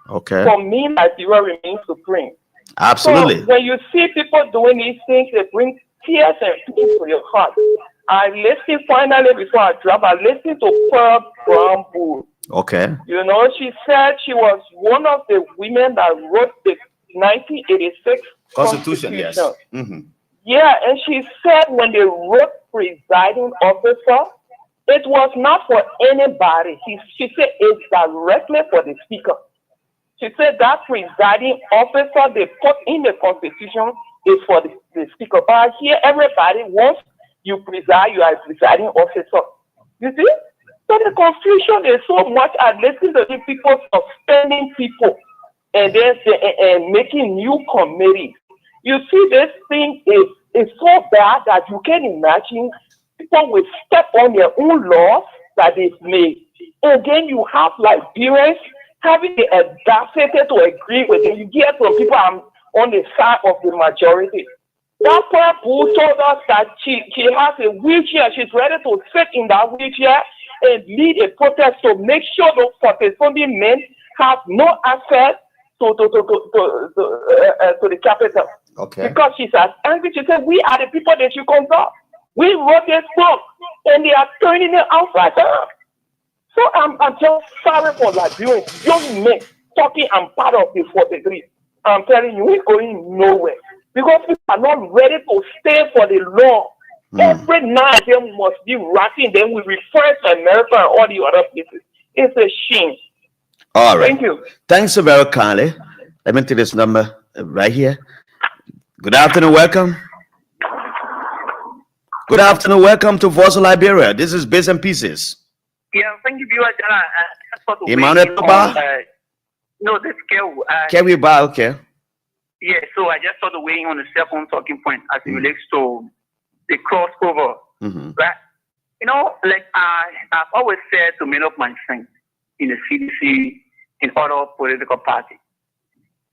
Okay.
For me, Liberia remains supreme.
Absolutely.
So when you see people doing these things, they bring tears and peace to your heart. I listened finally before I drop. I listened to Pearl Brown Bull.
Okay.
You know, she said she was one of the women that wrote the 1986
Constitution. Yes. Mm-hmm.
Yeah, and she said when they wrote presiding officer, it was not for anybody. She said it's directly for the speaker. She said that presiding officer they put in the Constitution is for the speaker. But here everybody wants you preside, you are a presiding officer. You see? So the confusion is so much. I listen to the people suspending people and then making new committees. You see, this thing is so bad that you can imagine people will step on their own laws that they've made. And then you have Liberians having the audacity to agree with it. You hear from people on the side of the majority. That person told us that she has a wheelchair. She's ready to sit in that wheelchair and lead a protest to make sure those 40 men have no access to the capital.
Okay.
Because she's as angry. She said, we are the people that you consult. We wrote this book and they are turning it outside down. So I'm just sorry for Liberians, young men talking I'm part of the 43. I'm telling you, we're going nowhere. Because people are not ready to stay for the law. Every night they must be ratting. Then we refer to America and all the other places. It's a shame.
All right.
Thank you.
Thanks so very kindly. Let me take this number right here. Good afternoon. Welcome. Good afternoon. Welcome to Voice of Liberia. This is Bits and Pieces.
Yeah, thank you, viewer.
Emmanuel Toba?
No, this girl.
Kerry Ba, okay.
Yeah, so I just saw the way on the second talking point as it relates to the crossover. Right? You know, like I've always said to many of my friends in the CDC, in other political parties,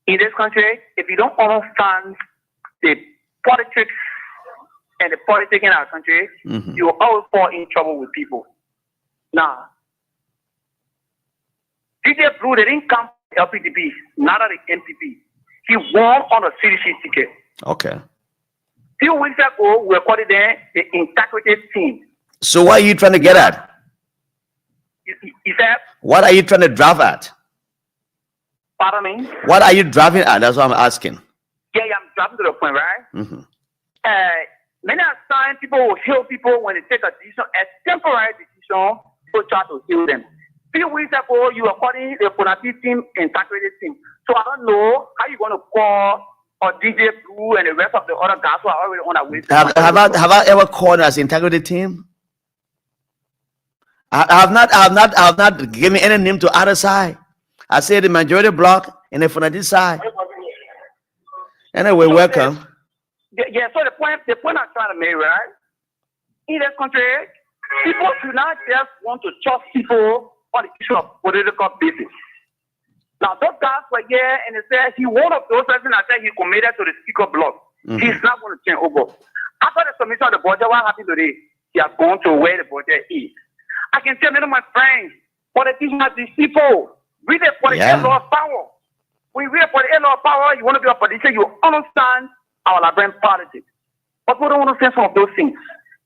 in this country, if you don't understand the politics and the politics in our country, you will always fall in trouble with people. Now, DJ Blue, they didn't come to LPDP, not at the MPP. He won on a CDC ticket.
Okay.
Few weeks ago, we called it the integrity team.
So what are you trying to get at?
Is that?
What are you trying to drive at?
Pardon me?
What are you driving at? That's what I'm asking.
Yeah, I'm driving to the point, right? Many times people will heal people when they take a decision, a temporary decision, people try to heal them. A few weeks ago, you were calling the Ponati team integrity team. So I don't know how you're going to call or DJ Blue and the rest of the other guys who are already on their way.
Have I ever called as integrity team? I have not given any name to other side. I say the majority block and the Ponati side. Anyway, welcome.
Yeah, so the point I'm trying to make, right? In this country, people do not just want to trust people on the issue of political basis. Now, those guys were here and they said he one of those persons that said he committed to the speaker block. He's not going to change over. After the submission of the budget, what happened today? He has gone to where the budget is. I can tell many of my friends, politicians are these people. Read the political law of power. When you read the political law of power, you want to be a politician, you understand our Liberian politics. But we don't want to say some of those things.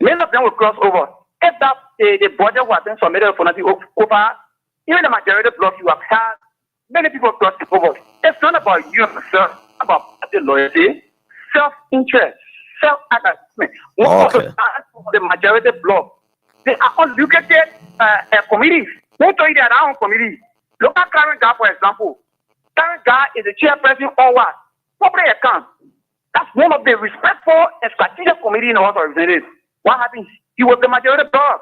Many of them will cross over. If that the budget was then submitted for nothing over, even the majority block you have had, many people cross over. It's not about you and yourself, about party loyalty, self-interest, self-attachment. The majority block, they are uneducated committees. Who told you they are our own committee? Look at Karen Guy, for example. Karen Guy is the chairperson of what? Public account. That's one of the respectful and strategic committee in the House of Representatives. What happened? He was the majority block.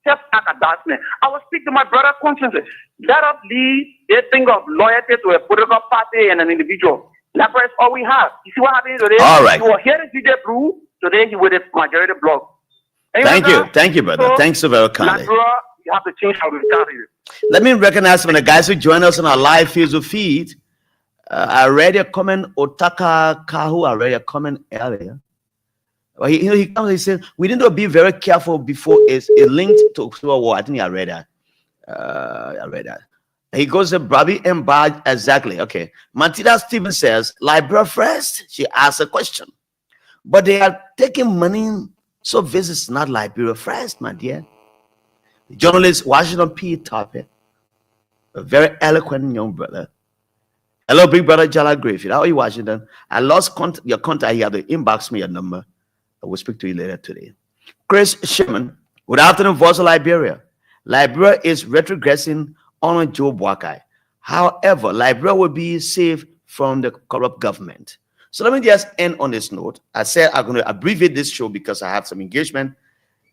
Self-attachment. I will speak to my brother consciences. Let us leave this thing of loyalty to a political party and an individual. That's all we have. You see what happened today?
All right.
You were here in DJ Blue. Today he was the majority block.
Thank you, brother. Thanks so very kindly.
You have to change how we start you.
Let me recognize some of the guys who join us on our live Facebook feed. I read a comment, Otaka Kahu, I read a comment earlier. Well, he comes, he said, we need to be very careful before it's linked to Civil War. I think I read that. He goes to Brabi and Baj, exactly. Okay. Matilda Stevens says, Liberia first. She asks a question. But they are taking money, so this is not Liberia first, my dear. The journalist Washington P. Topic, a very eloquent young brother. Hello, big brother Jala Griffith. How are you, Washington? I lost your contact. You have to inbox me your number. I will speak to you later today. Chris Sherman, good afternoon, Voice of Liberia. Liberia is retrogressing on Joe Boakai. However, Liberia will be safe from the corrupt government. So let me just end on this note. I said I'm going to abbreviate this show because I have some engagement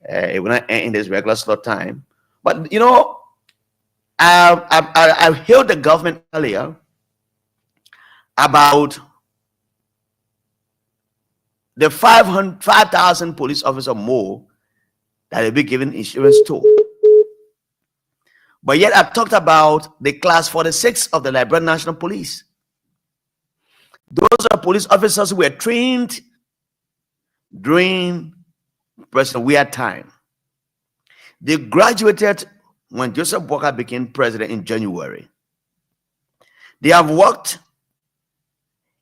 when I end in this regular slot time. But, you know, I heard the government earlier about the 5,000 police officers more that will be given insurance to. But yet I talked about the class 46 of the Liberian National Police. Those are police officers who were trained during President Weah time. They graduated when Joseph Boakai became president in January. They have worked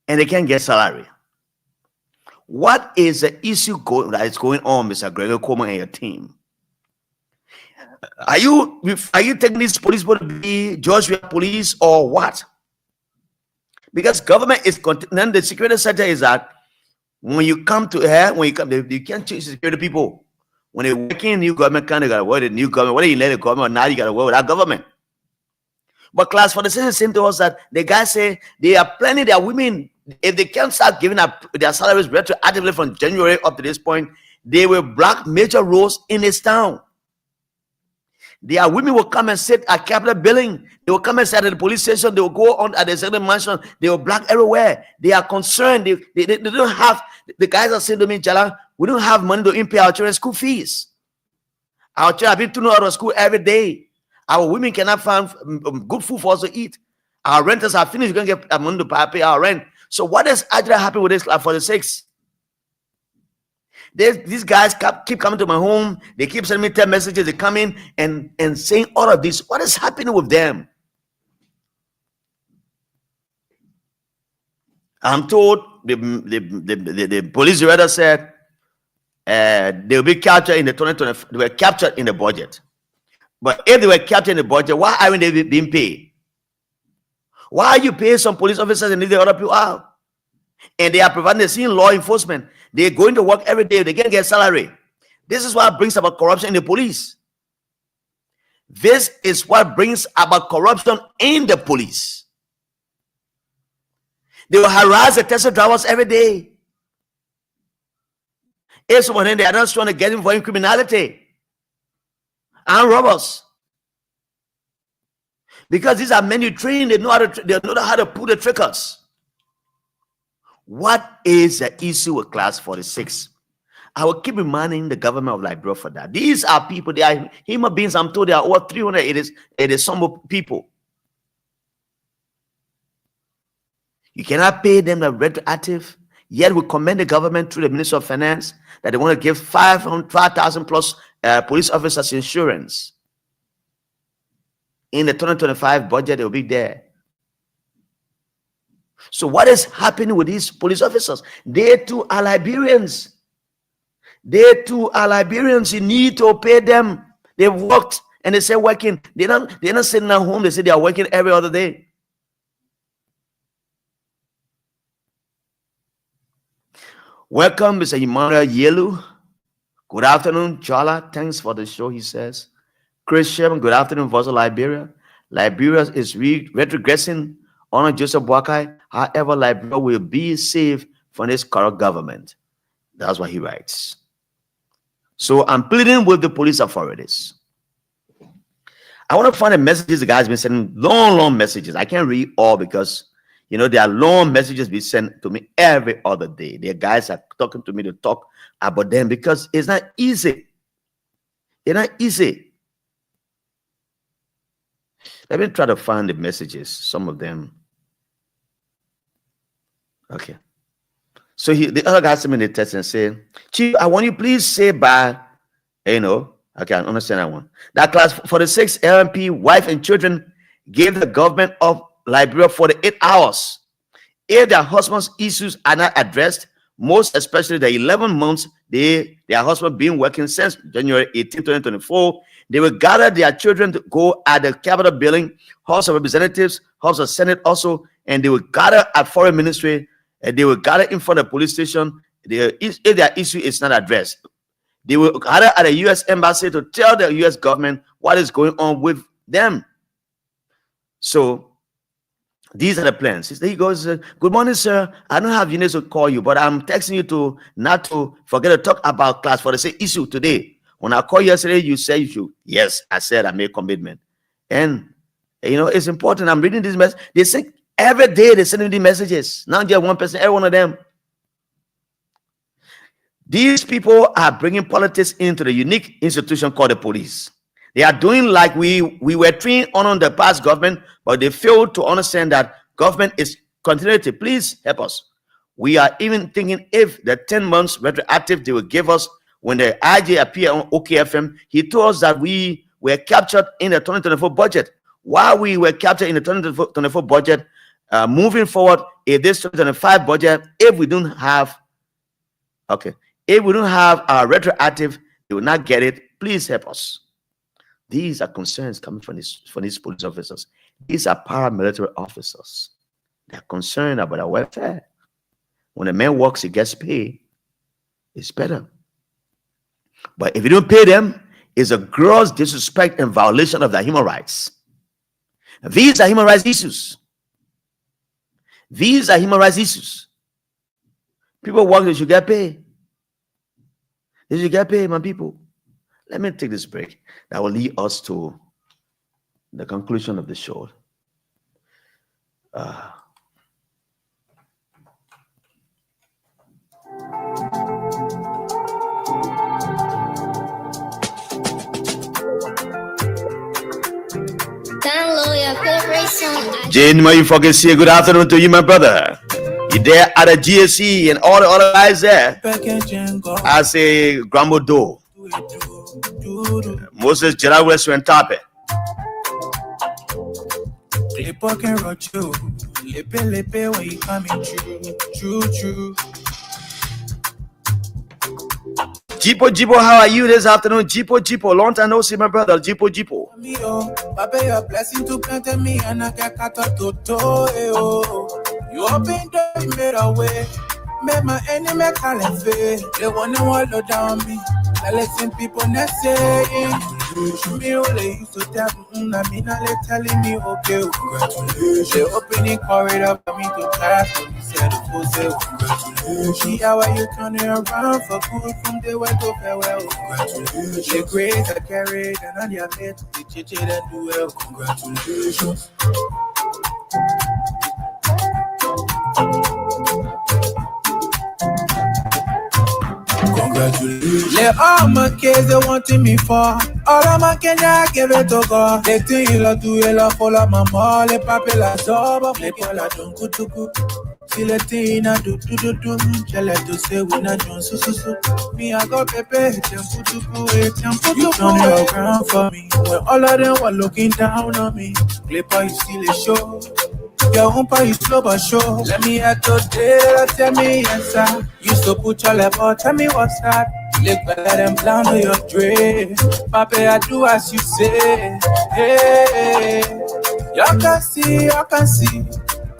and they can't get salary. What is the issue that is going on, Mr. Gregor Coleman and your team? Are you taking these police to be Joshua police or what? Because government is then the security sector is that when you come to here, you can't change security people. When they work in new government, kind of got to work with the new government. Whether you let the government or not, you got to work with that government. But class 46 is saying to us that the guys say they are planning their women. If they can't start giving up their salaries retroactively from January up to this point, they will block major roads in this town. Their women will come and sit at Capitol Building. They will come and sit at the police station. They will go on at the executive mansion. They will block everywhere. They are concerned. They don't have, the guys are saying to me, Jala, we don't have money to pay our children's school fees. Our children have been thrown out of school every day. Our women cannot find good food for us to eat. Our renters are finished. We're going to get money to pay our rent. So what is actually happening with this class 46? These guys keep coming to my home. They keep sending me text messages. They come in and saying all of this. What is happening with them? I'm told the police director said they'll be captured in the 2020. They were captured in the budget. But if they were captured in the budget, why aren't they being paid? Why are you paying some police officers and leave the other people out? And they are providing the same law enforcement. They're going to work every day. They can't get salary. This is what brings about corruption in the police. This is what brings about corruption in the police. They will harass the taxi drivers every day. If someone in there, are not trying to get involved in criminality and robbers. Because these are men you train, they know how to pull the triggers. What is the issue with class 46? I will keep reminding the government of Liberia for that. These are people, they are human beings. I'm told there are over 300. It is some people. You cannot pay them the retroactive. Yet we commend the government through the Minister of Finance that they want to give 5,000 plus police officers insurance. In the 2025 budget, it will be there. So what is happening with these police officers? They too are Liberians. They too are Liberians. You need to pay them. They've worked and they say working. They're not sitting at home. They say they are working every other day. Welcome, Mr. Emmanuel Yelu. Good afternoon, Jala. Thanks for the show, he says. Christian, good afternoon, Voice of Liberia. Liberia is retrogressing under Joseph Boakai. However, Liberia will be safe from this corrupt government. That's what he writes. So I'm pleading with the police authorities. I want to find the messages the guy's been sending, long messages. I can't read all because, there are long messages being sent to me every other day. The guys are talking to me to talk about them because it's not easy. It's not easy. Let me try to find the messages, some of them. Okay. So the other guy sent me the text and said, Chief, I want you please say by, okay, I understand that one. That class 46 LMP, wife and children gave the government of Liberia 48 hours. If their husband's issues are not addressed, most especially the 11 months their husband been working since January 18, 2024, they will gather their children to go at the Capitol building, House of Representatives, House of Senate also, and they will gather at Foreign Ministry, and they will gather in front of the police station. If their issue is not addressed, they will gather at the U.S. Embassy to tell the U.S. government what is going on with them. So these are the plans. He goes, good morning, sir. I don't have units to call you, but I'm texting you to not to forget to talk about class 46 issue today. When I called yesterday, you said you should. Yes, I said I made commitment. And, it's important. I'm reading this message. They say every day they send me these messages. Not just one person, every one of them. These people are bringing politics into the unique institution called the police. They are doing like we were trained on the past government, but they failed to understand that government is continuity. Please help us. We are even thinking if the 10 months retroactive they will give us when the IJ appeared on OKFM, he told us that we were captured in the 2024 budget. While we were captured in the 2024 budget, moving forward, in this 2025 budget, if we don't have our retroactive, they will not get it. Please help us. These are concerns coming from these police officers. These are paramilitary officers. They're concerned about our welfare. When a man works, he gets paid. It's better. But if you don't pay them, it's a gross disrespect and violation of their human rights. These are human rights issues. These are human rights issues. People work, they should get paid. They should get paid, my people. Let me take this break. That will lead us to the conclusion of the show.
Download your favorite song.
Jane, you fucking see. Good afternoon to you, my brother. You there at the GSC and all the other guys there. I say Grambo. Moses Gerard West went top it. Jipo, how are you this afternoon? Jipo, long time no see, my brother. Jipo.
Papa, your blessing to plant me and I get cut to you opened the made a way. Make my enemy call and fail. They wanna wallow down me. I listen people not saying. Me only used to tell me, I mean, they telling me, okay, congratulations. They opening corridor for me to pass. Me said, the full say, congratulations. See how are you turning around for good from the way to farewell. Congratulations. The grace I carried and on your head, the chit and do well. Congratulations. Congratulations. Let all my kids they wanting me for. All of my Kenya give it to God. They think you love do you love follow my mom. Les papes la soba. Les pola don't go to go. Si le tina do. Tell her to say we not doing so. Me I got pepe. Tempo to go. You turn it around for me. When all of them were looking down on me. Clipper you still a show. Your umpa is slow but sure. Let me at today, tell me yes sir. Used to put your level, tell me what's that. Look better than plan to your dream. Papa, I do as you say. Hey, you can see.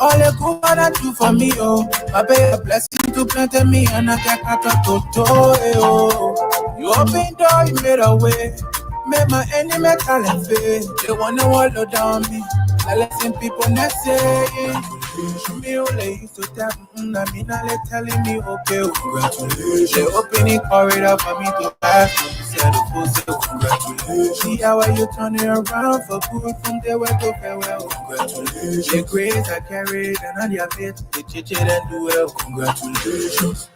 All you good I do for me, oh. Papa, a blessing to plant me and I get cut to oh. You open door, you made a way. Make my enemy call and fail. They wanna wallow down me. I listen people not saying. Me only used to tell me, I mean, they telling me, okay, congratulations. They opening corridor for me to pass. Me said, the full say, congratulations. See how are you turning around for good from the way to farewell. Congratulations. The grace I carried and on your faith, the chit and do well. Congratulations.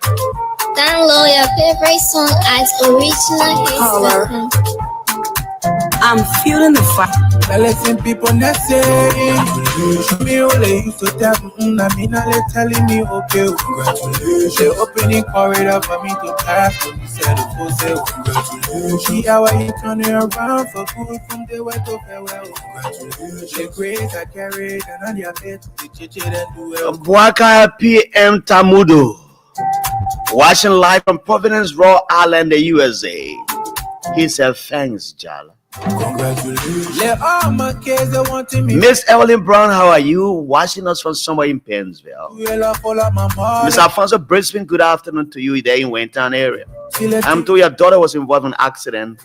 Download your favorite song as original hits.
I'm feeling the fire. I listen people not saying. Me only used to tell me, I mean, they telling me, okay, congratulations. They opening corridor for me to pass. Me said, the full say, congratulations. See how are you turning around for good from the way to farewell. Congratulations. The grace I carried and on your head, the chit and do well.
Buaka PM Tamudo, watching live from Providence, Rhode Island, the USA. He said, thanks, Jala.
Congratulations. Let all my kids they wanting me.
Miss Evelyn Brown, how are you? Watching us from somewhere in Pennsville. Miss Alfonso Brisbane, good afternoon to you there in Waytown area. I'm told your daughter was involved in an accident.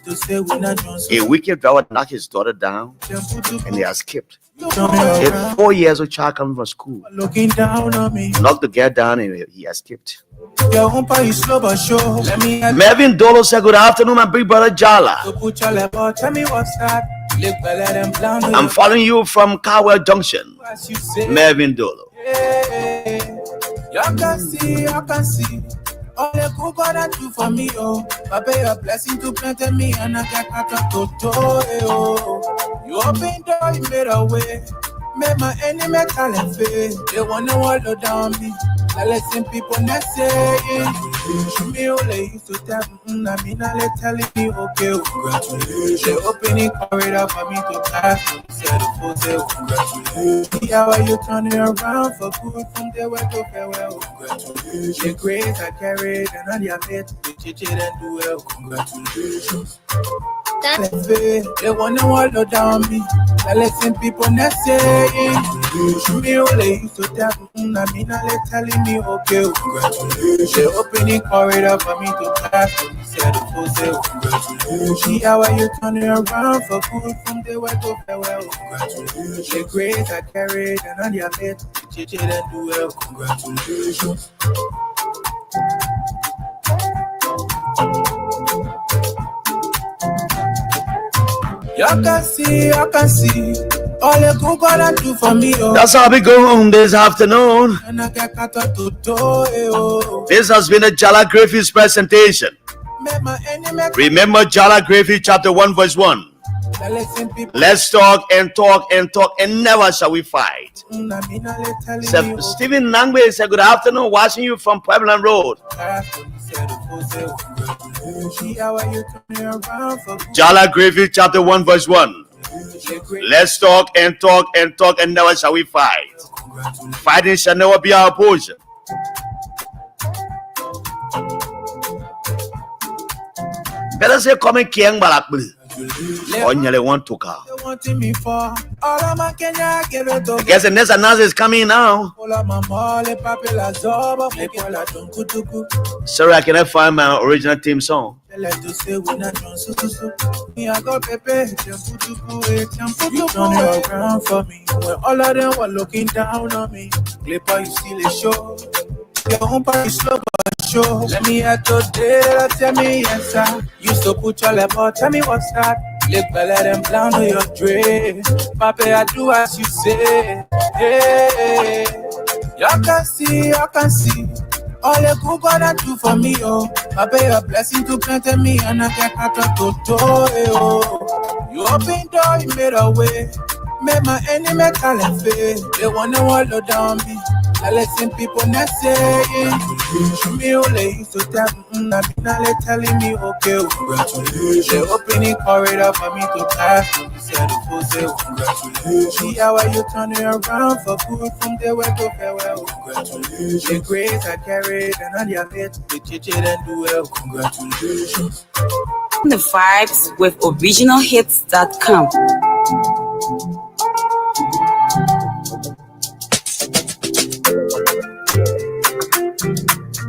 A wicked driver knocked his daughter down and they escaped. A 4-year-old child coming from school
Looking down on me.
knocked the girl down and he escaped.
Your umpa is slow but sure. Let me
Melvin Dolo said, good afternoon, my big brother Jala.
put your level. Tell me what's that. Look better than plan.
I'm following you from Cowell Junction.
As you say.
Melvin Dolo.
You can see. All the good God I do for me, oh. Papa, your blessing to plant me and I get cut up to oh. You open door, you made a way. Make my enemy call and fail. They wanna wallow down me. I listen people not saying. Me only used to tell me, I mean, they telling me, okay, congratulations. They opening corridor for me to pass. Me said, the full say, congratulations. See how are you turning around for good from the way to farewell. Congratulations. The grace I carried and on your faith, the chit and do well. Congratulations. They wanna wallow down me. I listen people not saying. Me only used to tell me, I mean, they telling me, okay, congratulations. They opening corridor for me to pass. Me said, the full say, congratulations. See how are you turning around for good from the way to farewell. Congratulations. The grace I carried and on your faith, the chit and do well. Congratulations. You can see. All the good God I do for me, oh.
That's how we go home this afternoon.
And I get cut out to oh.
This has been a Jala Griffiths presentation. Remember Jala Griffith chapter 1 verse 1. Let's talk and never shall we fight. Stephen Nangbe said, good afternoon, watching you from Pueblo Road. Jala Griffith chapter 1 verse 1. Let's talk and never shall we fight. Fighting shall never be our portion. Better say come and kiang balakbul. Onyele want to car. I guess the next announcement is coming now. Sorry, I cannot find my original theme song.
You turn it around for me. When all of them were looking down on me, Clipper, you still a show. Your own party slow but show. Let me at your day, tell me yes, sir. Used to put your level, tell me what's that. Lick better than plan to your dream. Papa, I do as you say. Hey, you can see. All the good gonna do for me, oh. Papa, your blessing to plant me and I get out of the door, oh. You open door, you made a way. Made my enemy call and fail. They wanna wallow down me. I listen people not saying. Me only used to tell now they telling me okay, congratulations. They opening corridor for me to pass. You said the fool say congratulations. See how you turn it around for good from the way to farewell. Congratulations. The grace I carried and on your head, the teach it and do well. Congratulations.
The vibes with originalhits.com.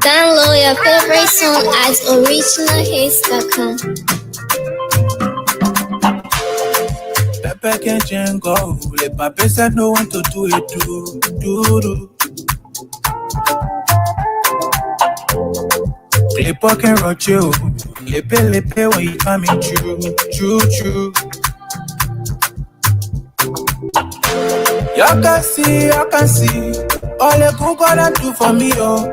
Download your favorite song at originalhits.com.
Pepe can jango. Le pape said no one to do it, do. Clipper can rock you. Lepe when you coming true. You can see. All the good gonna do for me, oh.